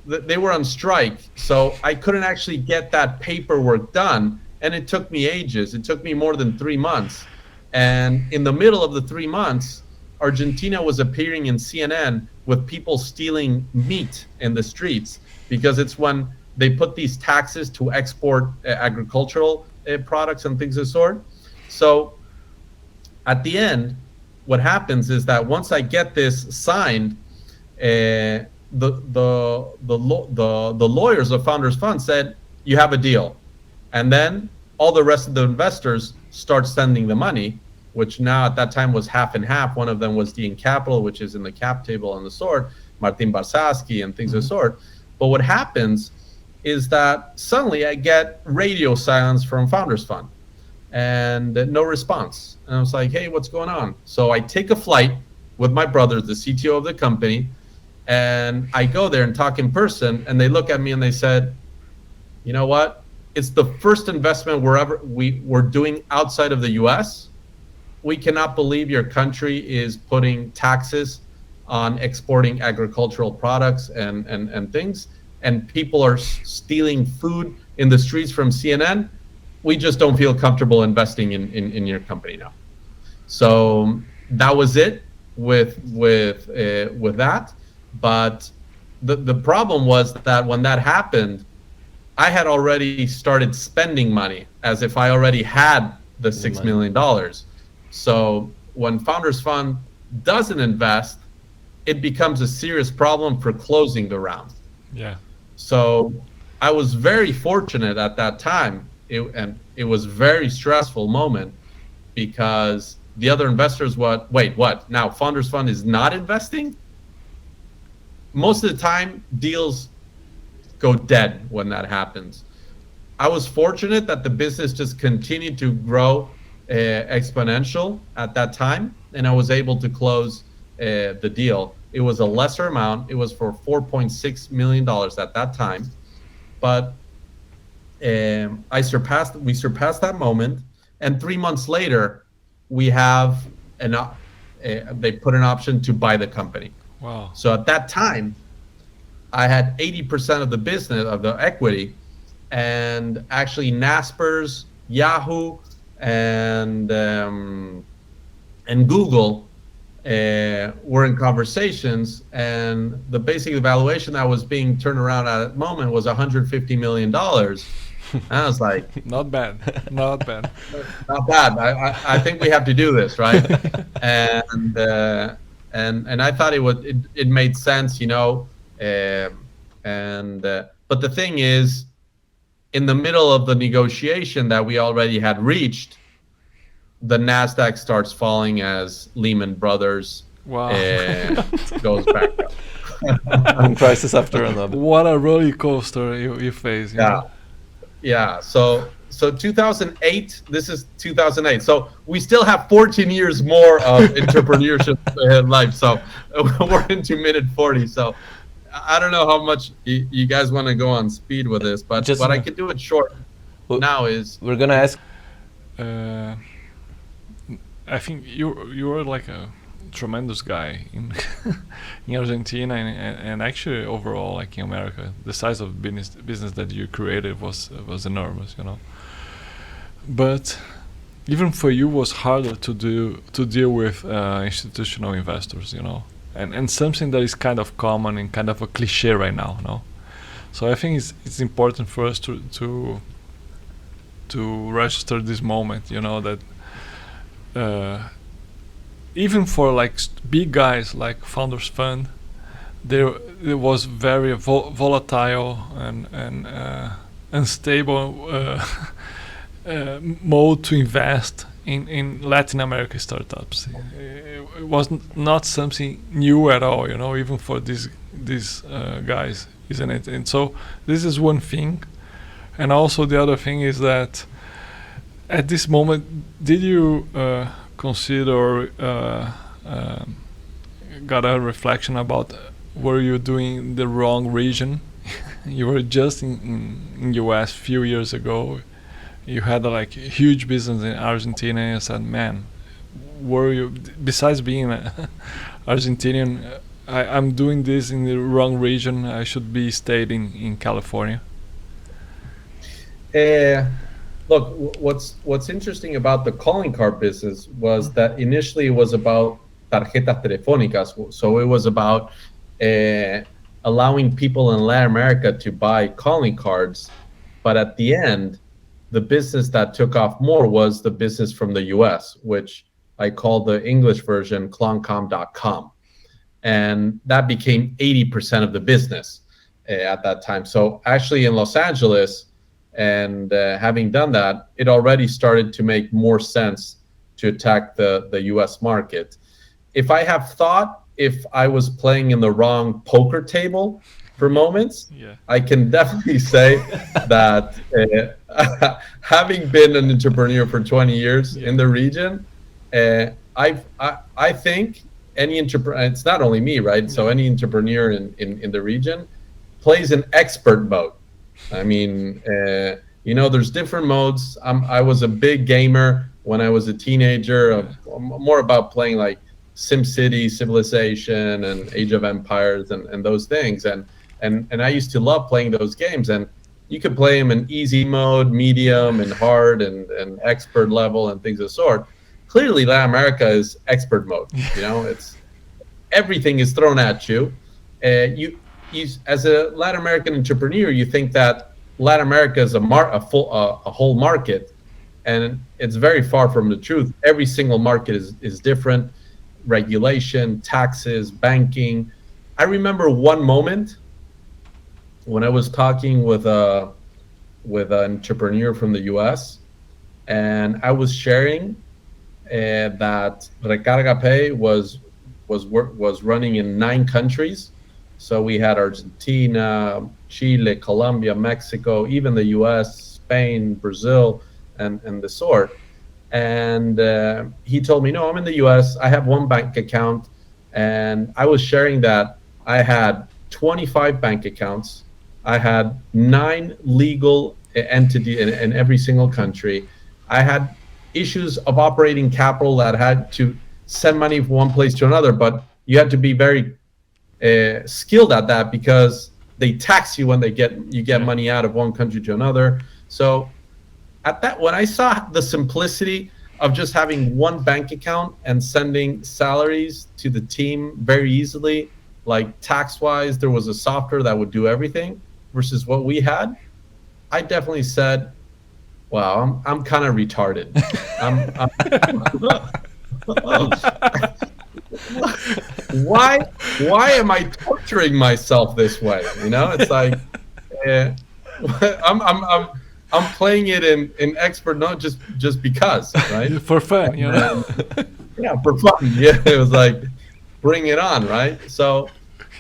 they were on strike. So I couldn't actually get that paperwork done. And it took me ages. It took me more than 3 months. And in the middle of the 3 months, Argentina was appearing in CNN with people stealing meat in the streets, because it's when they put these taxes to export agricultural products and things of the sort. So at the end, what happens is that once I get this signed, the lawyers of Founders Fund said, you have a deal. And then all the rest of the investors start sending the money, which now at that time was half and half. One of them was Dean Capital, which is in the cap table and the sort, Martin Barsaski and things of the sort. But what happens is that suddenly I get radio silence from Founders Fund and no response. And I was like, hey, what's going on? So I take a flight with my brother, the CTO of the company, and I go there and talk in person, and they look at me and they said, you know what? It's the first investment we're doing outside of the US. We cannot believe your country is putting taxes on exporting agricultural products and things, and people are stealing food in the streets from CNN. We just don't feel comfortable investing in your company now. So that was it with that. But the problem was that when that happened, I had already started spending money as if I already had the $6 million. So when Founders Fund doesn't invest, it becomes a serious problem for closing the round. Yeah. So I was very fortunate at that time. It was a very stressful moment, because the other investors, wait, what? Now Founders Fund is not investing? Most of the time, deals go dead when that happens. I was fortunate that the business just continued to grow exponential at that time, and I was able to close the deal. It was a lesser amount. It was for $4.6 million at that time, but we surpassed that moment, and 3 months later, we have they put an option to buy the company. Wow. So at that time, I had 80% of the business, of the equity, and actually Naspers, Yahoo, and Google were in conversations, and the basic valuation that was being turned around at that moment was $150 million. And I was like, not bad. Not bad. Not bad. I think we have to do this, right? and I thought it made sense, you know. But the thing is, in the middle of the negotiation that we already had reached, the Nasdaq starts falling as Lehman Brothers goes back up. One crisis after another. What a roller coaster you face. You know? Yeah. So 2008. This is 2008. So we still have 14 years more of entrepreneurship life. So we're into mid-40s. So I don't know how much you guys want to go on speed with this, but what I can do it short now is we're gonna ask. I think you were like tremendous guy in in Argentina and actually overall, like in America. The size of business that you created was enormous, you know. But even for you, was harder to deal with institutional investors, you know, and something that is kind of common and kind of a cliche right now, you know. So I think it's important for us to register this moment, you know, that even for like big guys like Founders Fund, there was very volatile and unstable mode to invest in Latin America startups. It was not something new at all, you know, even for these guys, isn't it? And so this is one thing, and also the other thing is that at this moment, did you consider got a reflection about were you doing the wrong region? You were just in US few years ago. You had like a huge business in Argentina, and you said, man, were you, besides being Argentinian, I'm doing this in the wrong region, I should be stayed in California? Look, what's interesting about the calling card business was that initially it was about tarjetas telefónicas. So it was about allowing people in Latin America to buy calling cards. But at the end, the business that took off more was the business from the US, which I call the English version cloncom.com. And that became 80% of the business at that time. So actually in Los Angeles, and having done that, it already started to make more sense to attack the US market. If I have thought if I was playing in the wrong poker table for moments, Yeah. I can definitely say that having been an entrepreneur for 20 years in the region, I think any entrepreneur, it's not only me, right? So any entrepreneur in the region plays in expert mode. I mean, you know, there's different modes. I was a big gamer when I was a teenager, more about playing like SimCity, Civilization, and Age of Empires, and those things. And I used to love playing those games. And you could play them in easy mode, medium, and hard, and expert level, and things of the sort. Clearly, Latin America is expert mode. You know, it's everything is thrown at you. You as a Latin American entrepreneur, you think that Latin America is a whole market, and it's very far from the truth. Every single market is different. Regulation, taxes, banking. I remember one moment when I was talking with an entrepreneur from the US, and I was sharing that RecargaPay was running in 9 countries. So we had Argentina, Chile, Colombia, Mexico, even the US, Spain, Brazil, and the sort. And he told me, no, I'm in the US. I have one bank account. And I was sharing that I had 25 bank accounts. I had 9 legal entities in every single country. I had issues of operating capital that had to send money from one place to another, but you had to be very skilled at that because they tax you when you get money out of one country to another. So at that, when I saw the simplicity of just having one bank account and sending salaries to the team very easily, like tax-wise, there was a software that would do everything versus what we had, I definitely said, wow, I'm kind of retarded. Why am I torturing myself this way? You know, it's like I'm playing it in expert, not just because, right? For fun, you know. Yeah, for fun. Yeah, it was like, bring it on, right? So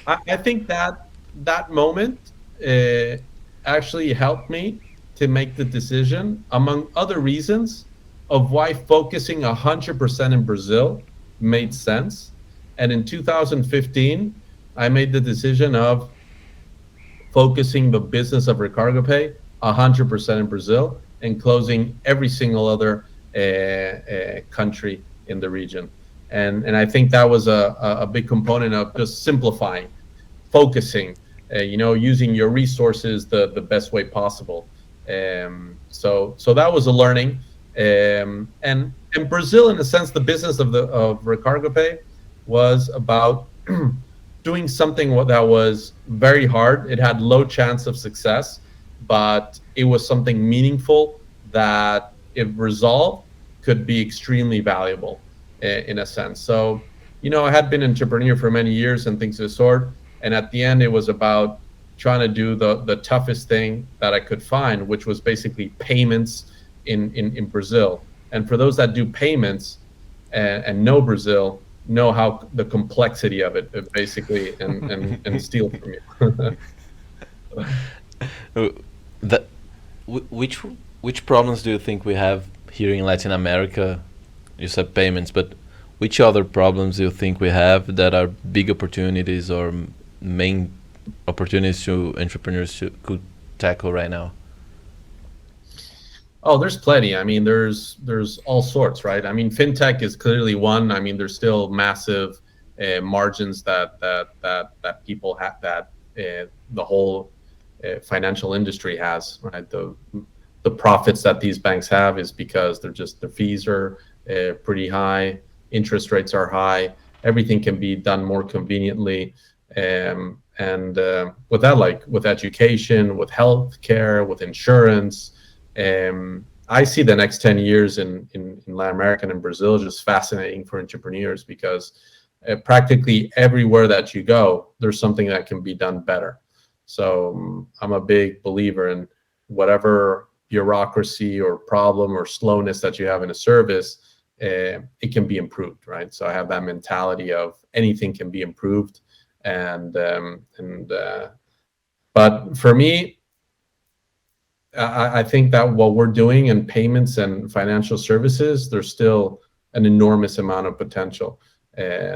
I think that moment actually helped me to make the decision, among other reasons, of why focusing 100% in Brazil made sense. And in 2015, I made the decision of focusing the business of RecargaPay 100% in Brazil and closing every single other country in the region. And I think that was a big component of just simplifying, focusing, using your resources the best way possible. So that was a learning. And Brazil, in a sense, the business of RecargaPay was about doing something that was very hard. It had low chance of success, but it was something meaningful that, if resolved, could be extremely valuable in a sense. So, I had been an entrepreneur for many years and things of the sort. And at the end, it was about trying to do the toughest thing that I could find, which was basically payments in Brazil. And for those that do payments and know Brazil, know how the complexity of it basically, and steal from you. Which problems do you think we have here in Latin America? You said payments, but which other problems do you think we have that are big opportunities or main opportunities to entrepreneurs could tackle right now? Oh, there's plenty. I mean, there's all sorts, right? I mean, fintech is clearly one. I mean, there's still massive margins that people have, that the whole financial industry has, right? The profits that these banks have is because their fees are pretty high, interest rates are high, everything can be done more conveniently, and with that, like with education, with healthcare, with insurance. I see the next 10 years in Latin America and in Brazil just fascinating for entrepreneurs, because practically everywhere that you go, there's something that can be done better. So I'm a big believer in whatever bureaucracy or problem or slowness that you have in a service, it can be improved, right? So I have that mentality of anything can be improved. But for me, I think that what we're doing in payments and financial services, there's still an enormous amount of potential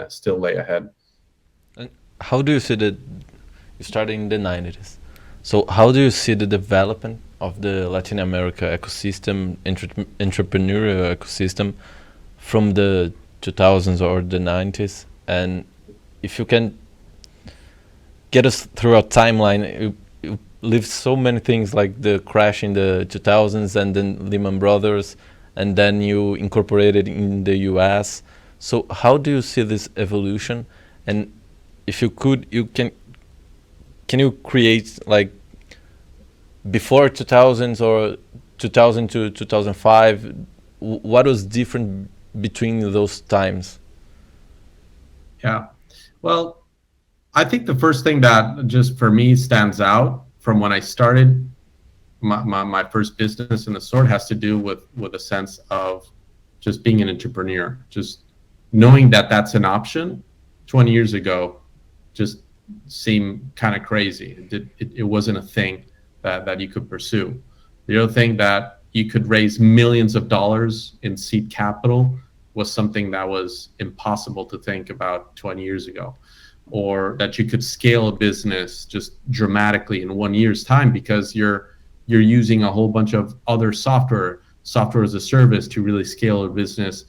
still lay ahead. And how do you see you started in the 90s? So how do you see the development of the Latin America ecosystem, entrepreneurial ecosystem from the 2000s or the 90s? And if you can get us through a timeline, you lived so many things, like the crash in the 2000s and then Lehman Brothers, and then you incorporated in the US. So how do you see this evolution? And if you could, can you create, like, before 2000s or 2000 to 2005, what was different between those times? Yeah, well, I think the first thing that just for me stands out from when I started my first business in the sort has to do with a sense of just being an entrepreneur, just knowing that that's an option. 20 years ago just seemed kind of crazy. It wasn't a thing that you could pursue. The other thing, that you could raise millions of dollars in seed capital, was something that was impossible to think about 20 years ago. Or that you could scale a business just dramatically in 1 year's time, because you're using a whole bunch of other software as a service to really scale a business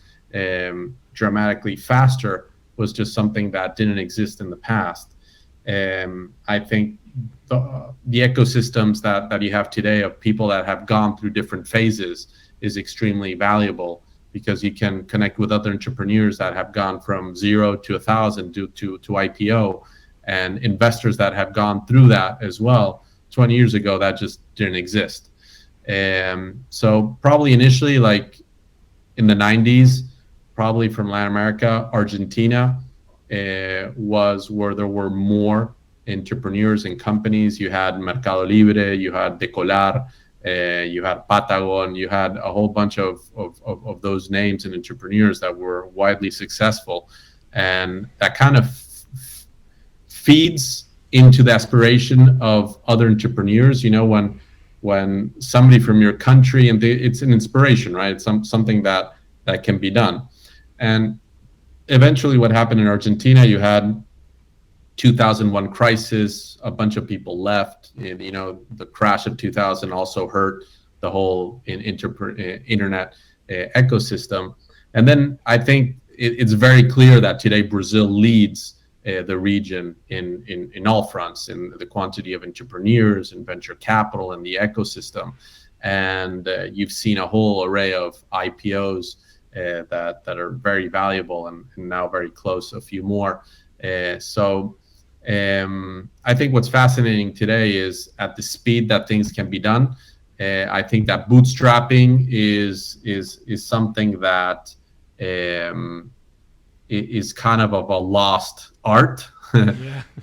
dramatically faster, was just something that didn't exist in the past. I think the ecosystems that you have today of people that have gone through different phases is extremely valuable, because you can connect with other entrepreneurs that have gone from 0 to 1,000 to IPO, and investors that have gone through that as well. 20 years ago, that just didn't exist. So probably initially, like in the 90s, probably from Latin America, Argentina was where there were more entrepreneurs and companies. You had Mercado Libre, you had Decolar, you had Patagon, you had a whole bunch of those names and entrepreneurs that were widely successful. And that kind of feeds into the aspiration of other entrepreneurs. When somebody from your country, and it's an inspiration, right? It's something that can be done. And eventually what happened in Argentina, you had 2001 crisis, a bunch of people left. And, the crash of 2000 also hurt the whole internet ecosystem. And then I think it's very clear that today Brazil leads the region in all fronts, in the quantity of entrepreneurs and venture capital and the ecosystem. And you've seen a whole array of IPOs that are very valuable, and now very close, a few more. So I think what's fascinating today is at the speed that things can be done. I think that bootstrapping is something that is kind of a lost art.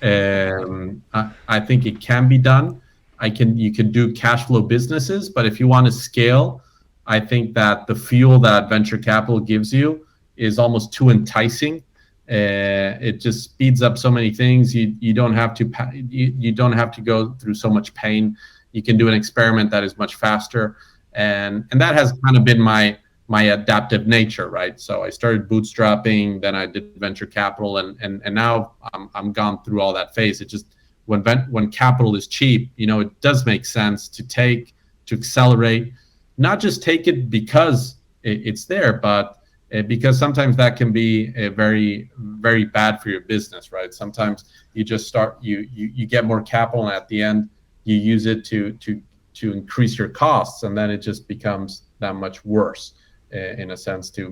I think it can be done. You can do cash flow businesses, but if you want to scale, I think that the fuel that venture capital gives you is almost too enticing. It just speeds up so many things. You don't have to go through so much pain. You can do an experiment that is much faster, and that has kind of been my adaptive nature, right? So I started bootstrapping, then I did venture capital, and now I'm gone through all that phase. It just when capital is cheap, it does make sense to accelerate, not just take it because it's there, but because sometimes that can be very, very bad for your business, right? Sometimes you just start, you get more capital, and at the end you use it to increase your costs, and then it just becomes that much worse in a sense to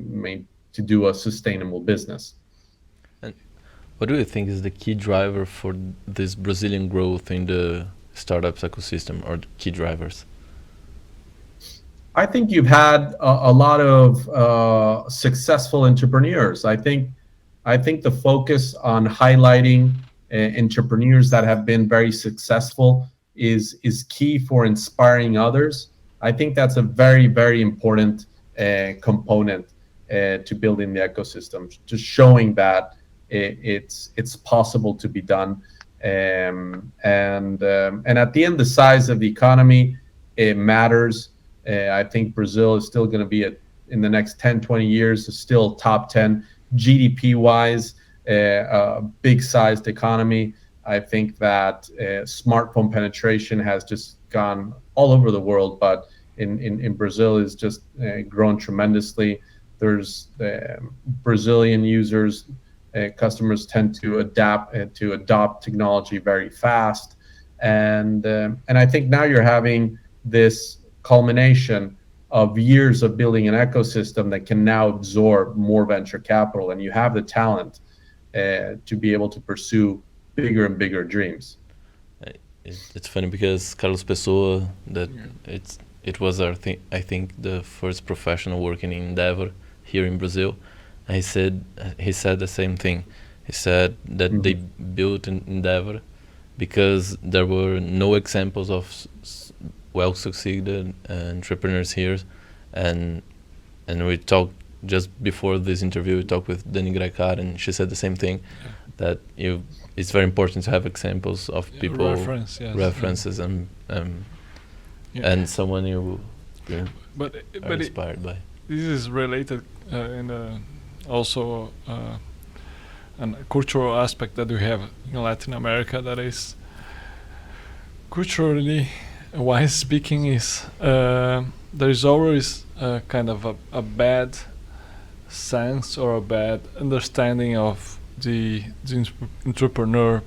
do a sustainable business. And what do you think is the key driver for this Brazilian growth in the startups ecosystem, or the key drivers? I think you've had a lot of successful entrepreneurs. I think the focus on highlighting entrepreneurs that have been very successful is key for inspiring others. I think that's a very, very important component to building the ecosystem, just showing that it's possible to be done. And at the end, the size of the economy, it matters. I think Brazil is still going to be in the next 10, 20 years, is still top 10 GDP-wise, a big-sized economy. I think that smartphone penetration has just gone all over the world, but in Brazil is just grown tremendously. There's Brazilian users, customers tend to adopt technology very fast, and I think now you're having this culmination of years of building an ecosystem that can now absorb more venture capital, and you have the talent to be able to pursue bigger and bigger dreams. It's funny because Carlos Pessoa, it was I think the first professional working in Endeavor here in Brazil. And he said the same thing. He said that they built in Endeavor because there were no examples of well succeeded entrepreneurs here, and we talked just before this interview. We talked with Dani Grecar, and she said the same thing, that it's very important to have examples of people, references, and someone you are inspired by. This is related also a cultural aspect that we have in Latin America, that is culturally wise speaking, is there is always kind of a bad sense or a bad understanding of the entrepreneur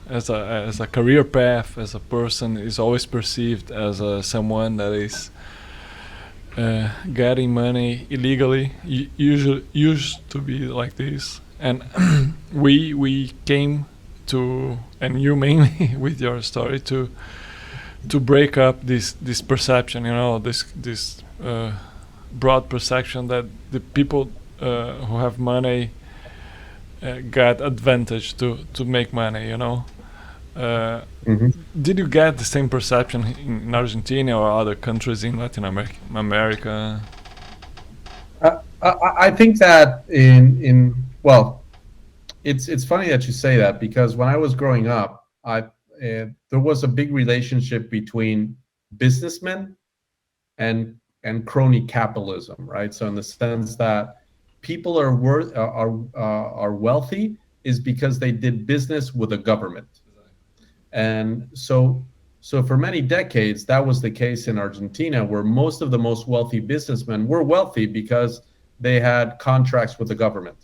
as a career path, as a person is always perceived as someone that is getting money illegally. Usually used to be like this, and we came to, and you mainly with your story, to break up this perception, this broad perception that the people who have money get advantage to make money. Did you get the same perception in Argentina or other countries in Latin America? I think that it's funny that you say that, because when I was growing up, there was a big relationship between businessmen and crony capitalism, right? So in the sense that people are wealthy is because they did business with a government. And so for many decades, that was the case in Argentina, where most of the most wealthy businessmen were wealthy because they had contracts with the government,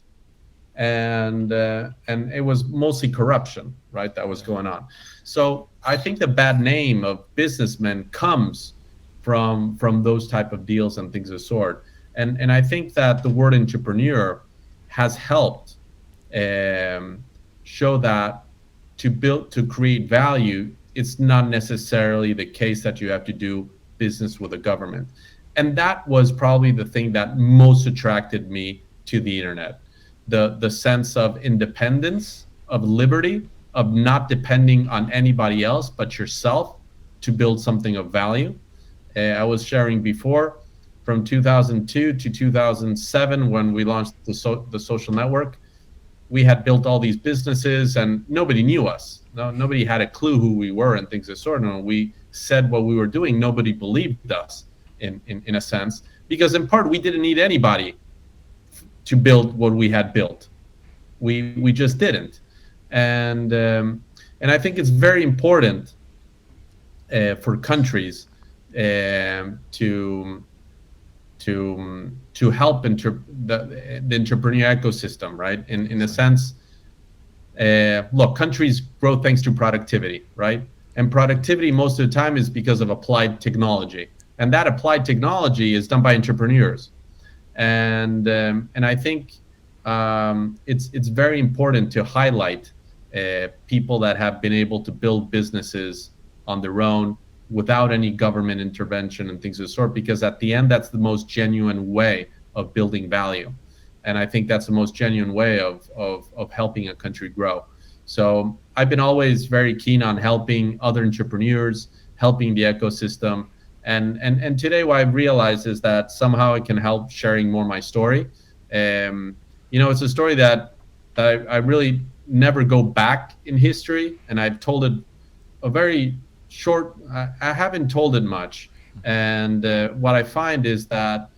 and it was mostly corruption, right, that was going on. So I think the bad name of businessmen comes from those type of deals and things of sort. And I think that the word entrepreneur has helped show that to create value, it's not necessarily the case that you have to do business with the government. And that was probably the thing that most attracted me to the internet. The sense of independence, of liberty, of not depending on anybody else but yourself to build something of value. I was sharing before, from 2002 to 2007, when we launched the social network, we had built all these businesses and nobody knew us. Nobody had a clue who we were and things of sort. And when we said what we were doing, nobody believed us in a sense, because in part we didn't need anybody to build what we had built. We just didn't. And I think it's very important for countries to help the entrepreneur ecosystem, right? In a sense, look, countries grow thanks to productivity, right? And productivity most of the time is because of applied technology, and that applied technology is done by entrepreneurs. And I think it's very important to highlight people that have been able to build businesses on their own without any government intervention and things of the sort, because at the end, that's the most genuine way of building value. And I think that's the most genuine way of helping a country grow. So I've been always very keen on helping other entrepreneurs, helping the ecosystem. And today what I've realized is that somehow I can help sharing more my story. It's a story that I really never go back in history, and I've told it a very short, I haven't told it much. And what I find is that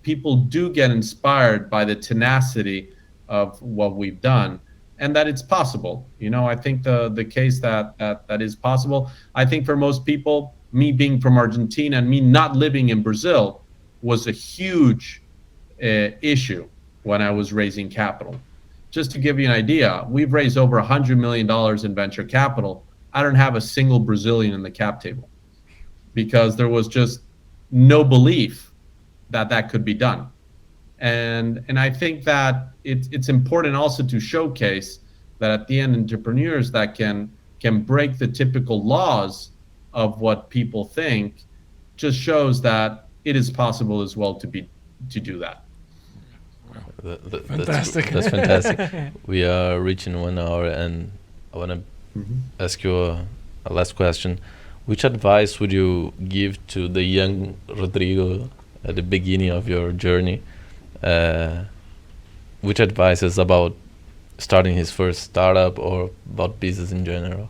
people do get inspired by the tenacity of what we've done, and that it's possible. I think the case that is possible. I think for most people, me being from Argentina and me not living in Brazil was a huge issue when I was raising capital. Just to give you an idea, we've raised over $100 million in venture capital. I don't have a single Brazilian in the cap table because there was just no belief that could be done. And I think that it's important also to showcase that at the end, entrepreneurs that can break the typical laws of what people think just shows that it is possible as well to do that. Fantastic. That's fantastic. We are reaching 1 hour, and I want to ask you a last question. Which advice would you give to the young Rodrigo at the beginning of your journey? Which advice is about starting his first startup or about business in general?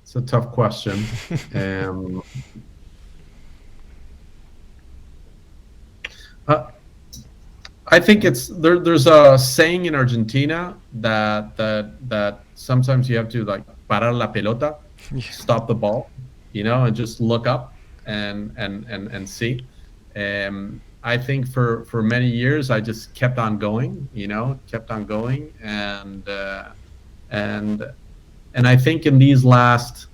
It's a tough question. I think there's a saying in Argentina that sometimes you have to like parar la pelota, stop the ball, and just look up and see. I think for many years I just kept on going, and I think in these last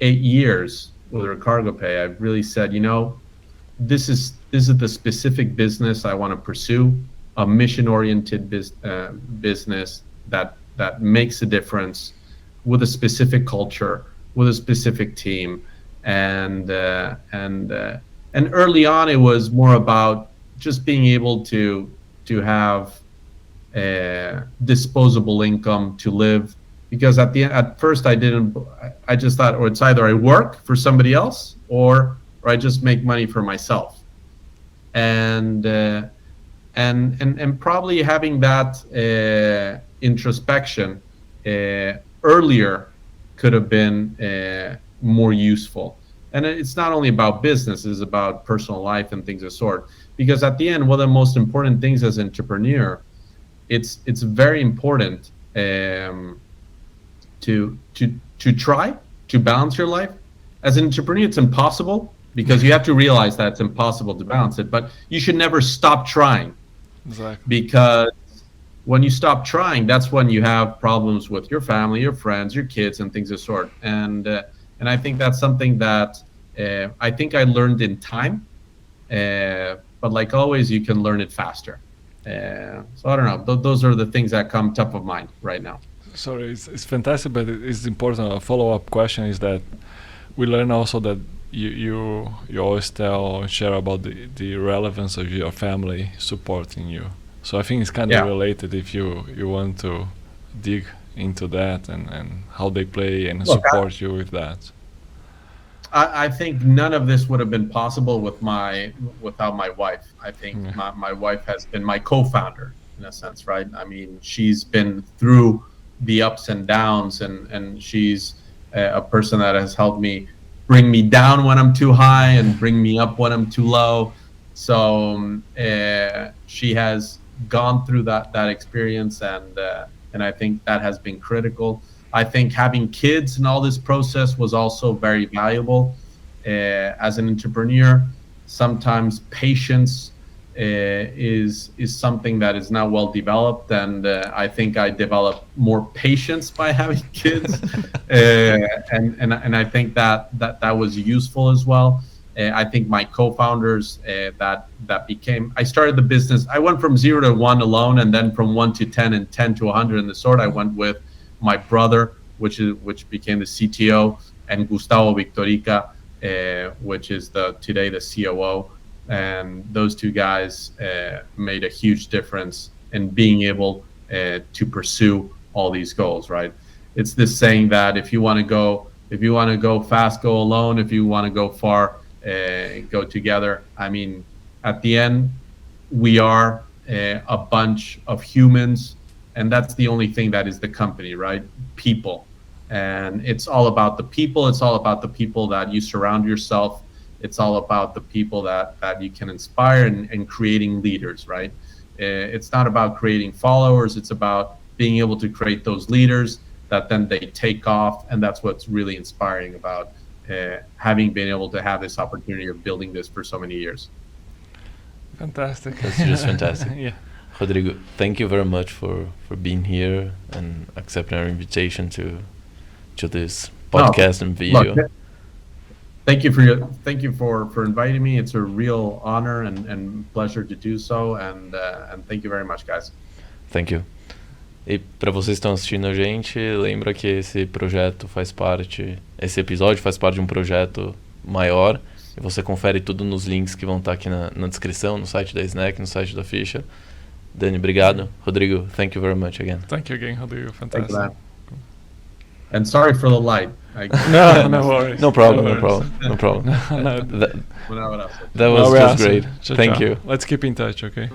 8 years with RecargaPay, I've really said, this is the specific business I want to pursue, a mission-oriented business that makes a difference with a specific culture, with a specific team, and early on it was more about just being able to have disposable income to live, because at first I just thought, or it's either I work for somebody else or I just make money for myself, and probably having that introspection earlier could have been more useful. And it's not only about business; it's about personal life and things of sort. Because at the end, one of the most important things as an entrepreneur, it's very important to try to balance your life as an entrepreneur, it's impossible because you have to realize that it's impossible to balance it, but you should never stop trying. Exactly. Because when you stop trying, that's when you have problems with your family, your friends, your kids, and things of the sort. And I think that's something that I think I learned in time. But like always, you can learn it faster. So I don't know. Those are the things that come top of mind right now. Sorry, it's fantastic, but it's important. A follow-up question is that we learn also that you always tell and share about the relevance of your family supporting you. So I think it's kind of related if you want to dig into that and how they play and support you with that. I think none of this would have been possible without my wife. I think my wife has been my co-founder in a sense, right? I mean, she's been through the ups and downs, and she's a person that has helped me bring me down when I'm too high and bring me up when I'm too low. So she has gone through that experience, and I think that has been critical. I think having kids in all this process was also very valuable. As an entrepreneur, sometimes patience is something that is not well developed, and I think I developed more patience by having kids, and I think that was useful as well. I think my co-founders that became, I started the business, I went from 0 to 1 alone, and then from 1 to 10 and 10 to 100 in the sort. I went with my brother, which became the CTO, and Gustavo Victorica, which is today the COO. And those two guys made a huge difference in being able to pursue all these goals, right? It's this saying that if you want to go fast, go alone. If you want to go far, go together. I mean, at the end, we are a bunch of humans, and that's the only thing that is the company, right? People. And it's all about the people. It's all about the people that you surround yourself. It's all about the people that you can inspire and creating leaders, right? It's not about creating followers. It's about being able to create those leaders that then they take off. And that's what's really inspiring about having been able to have this opportunity of building this for so many years. Fantastic. That's just fantastic. Yeah. Rodrigo, thank you very much for being here and accepting our invitation to this podcast and video. Look, thank you for inviting me. It's a real honor and pleasure to do so, and thank you very much, guys. Thank you. E para vocês que estão assistindo a gente, lembra que esse episódio faz parte de um projeto maior, e você confere tudo nos links que vão estar aqui na descrição, no site da Snack, no site da Fisher. Dani, obrigado. Rodrigo, thank you very much again. Thank you again, Rodrigo. Fantastic. Thank you, and sorry for the light. No worries. No problem. No. That was just great. Ciao, Thank ciao. you. Let's keep in touch, okay?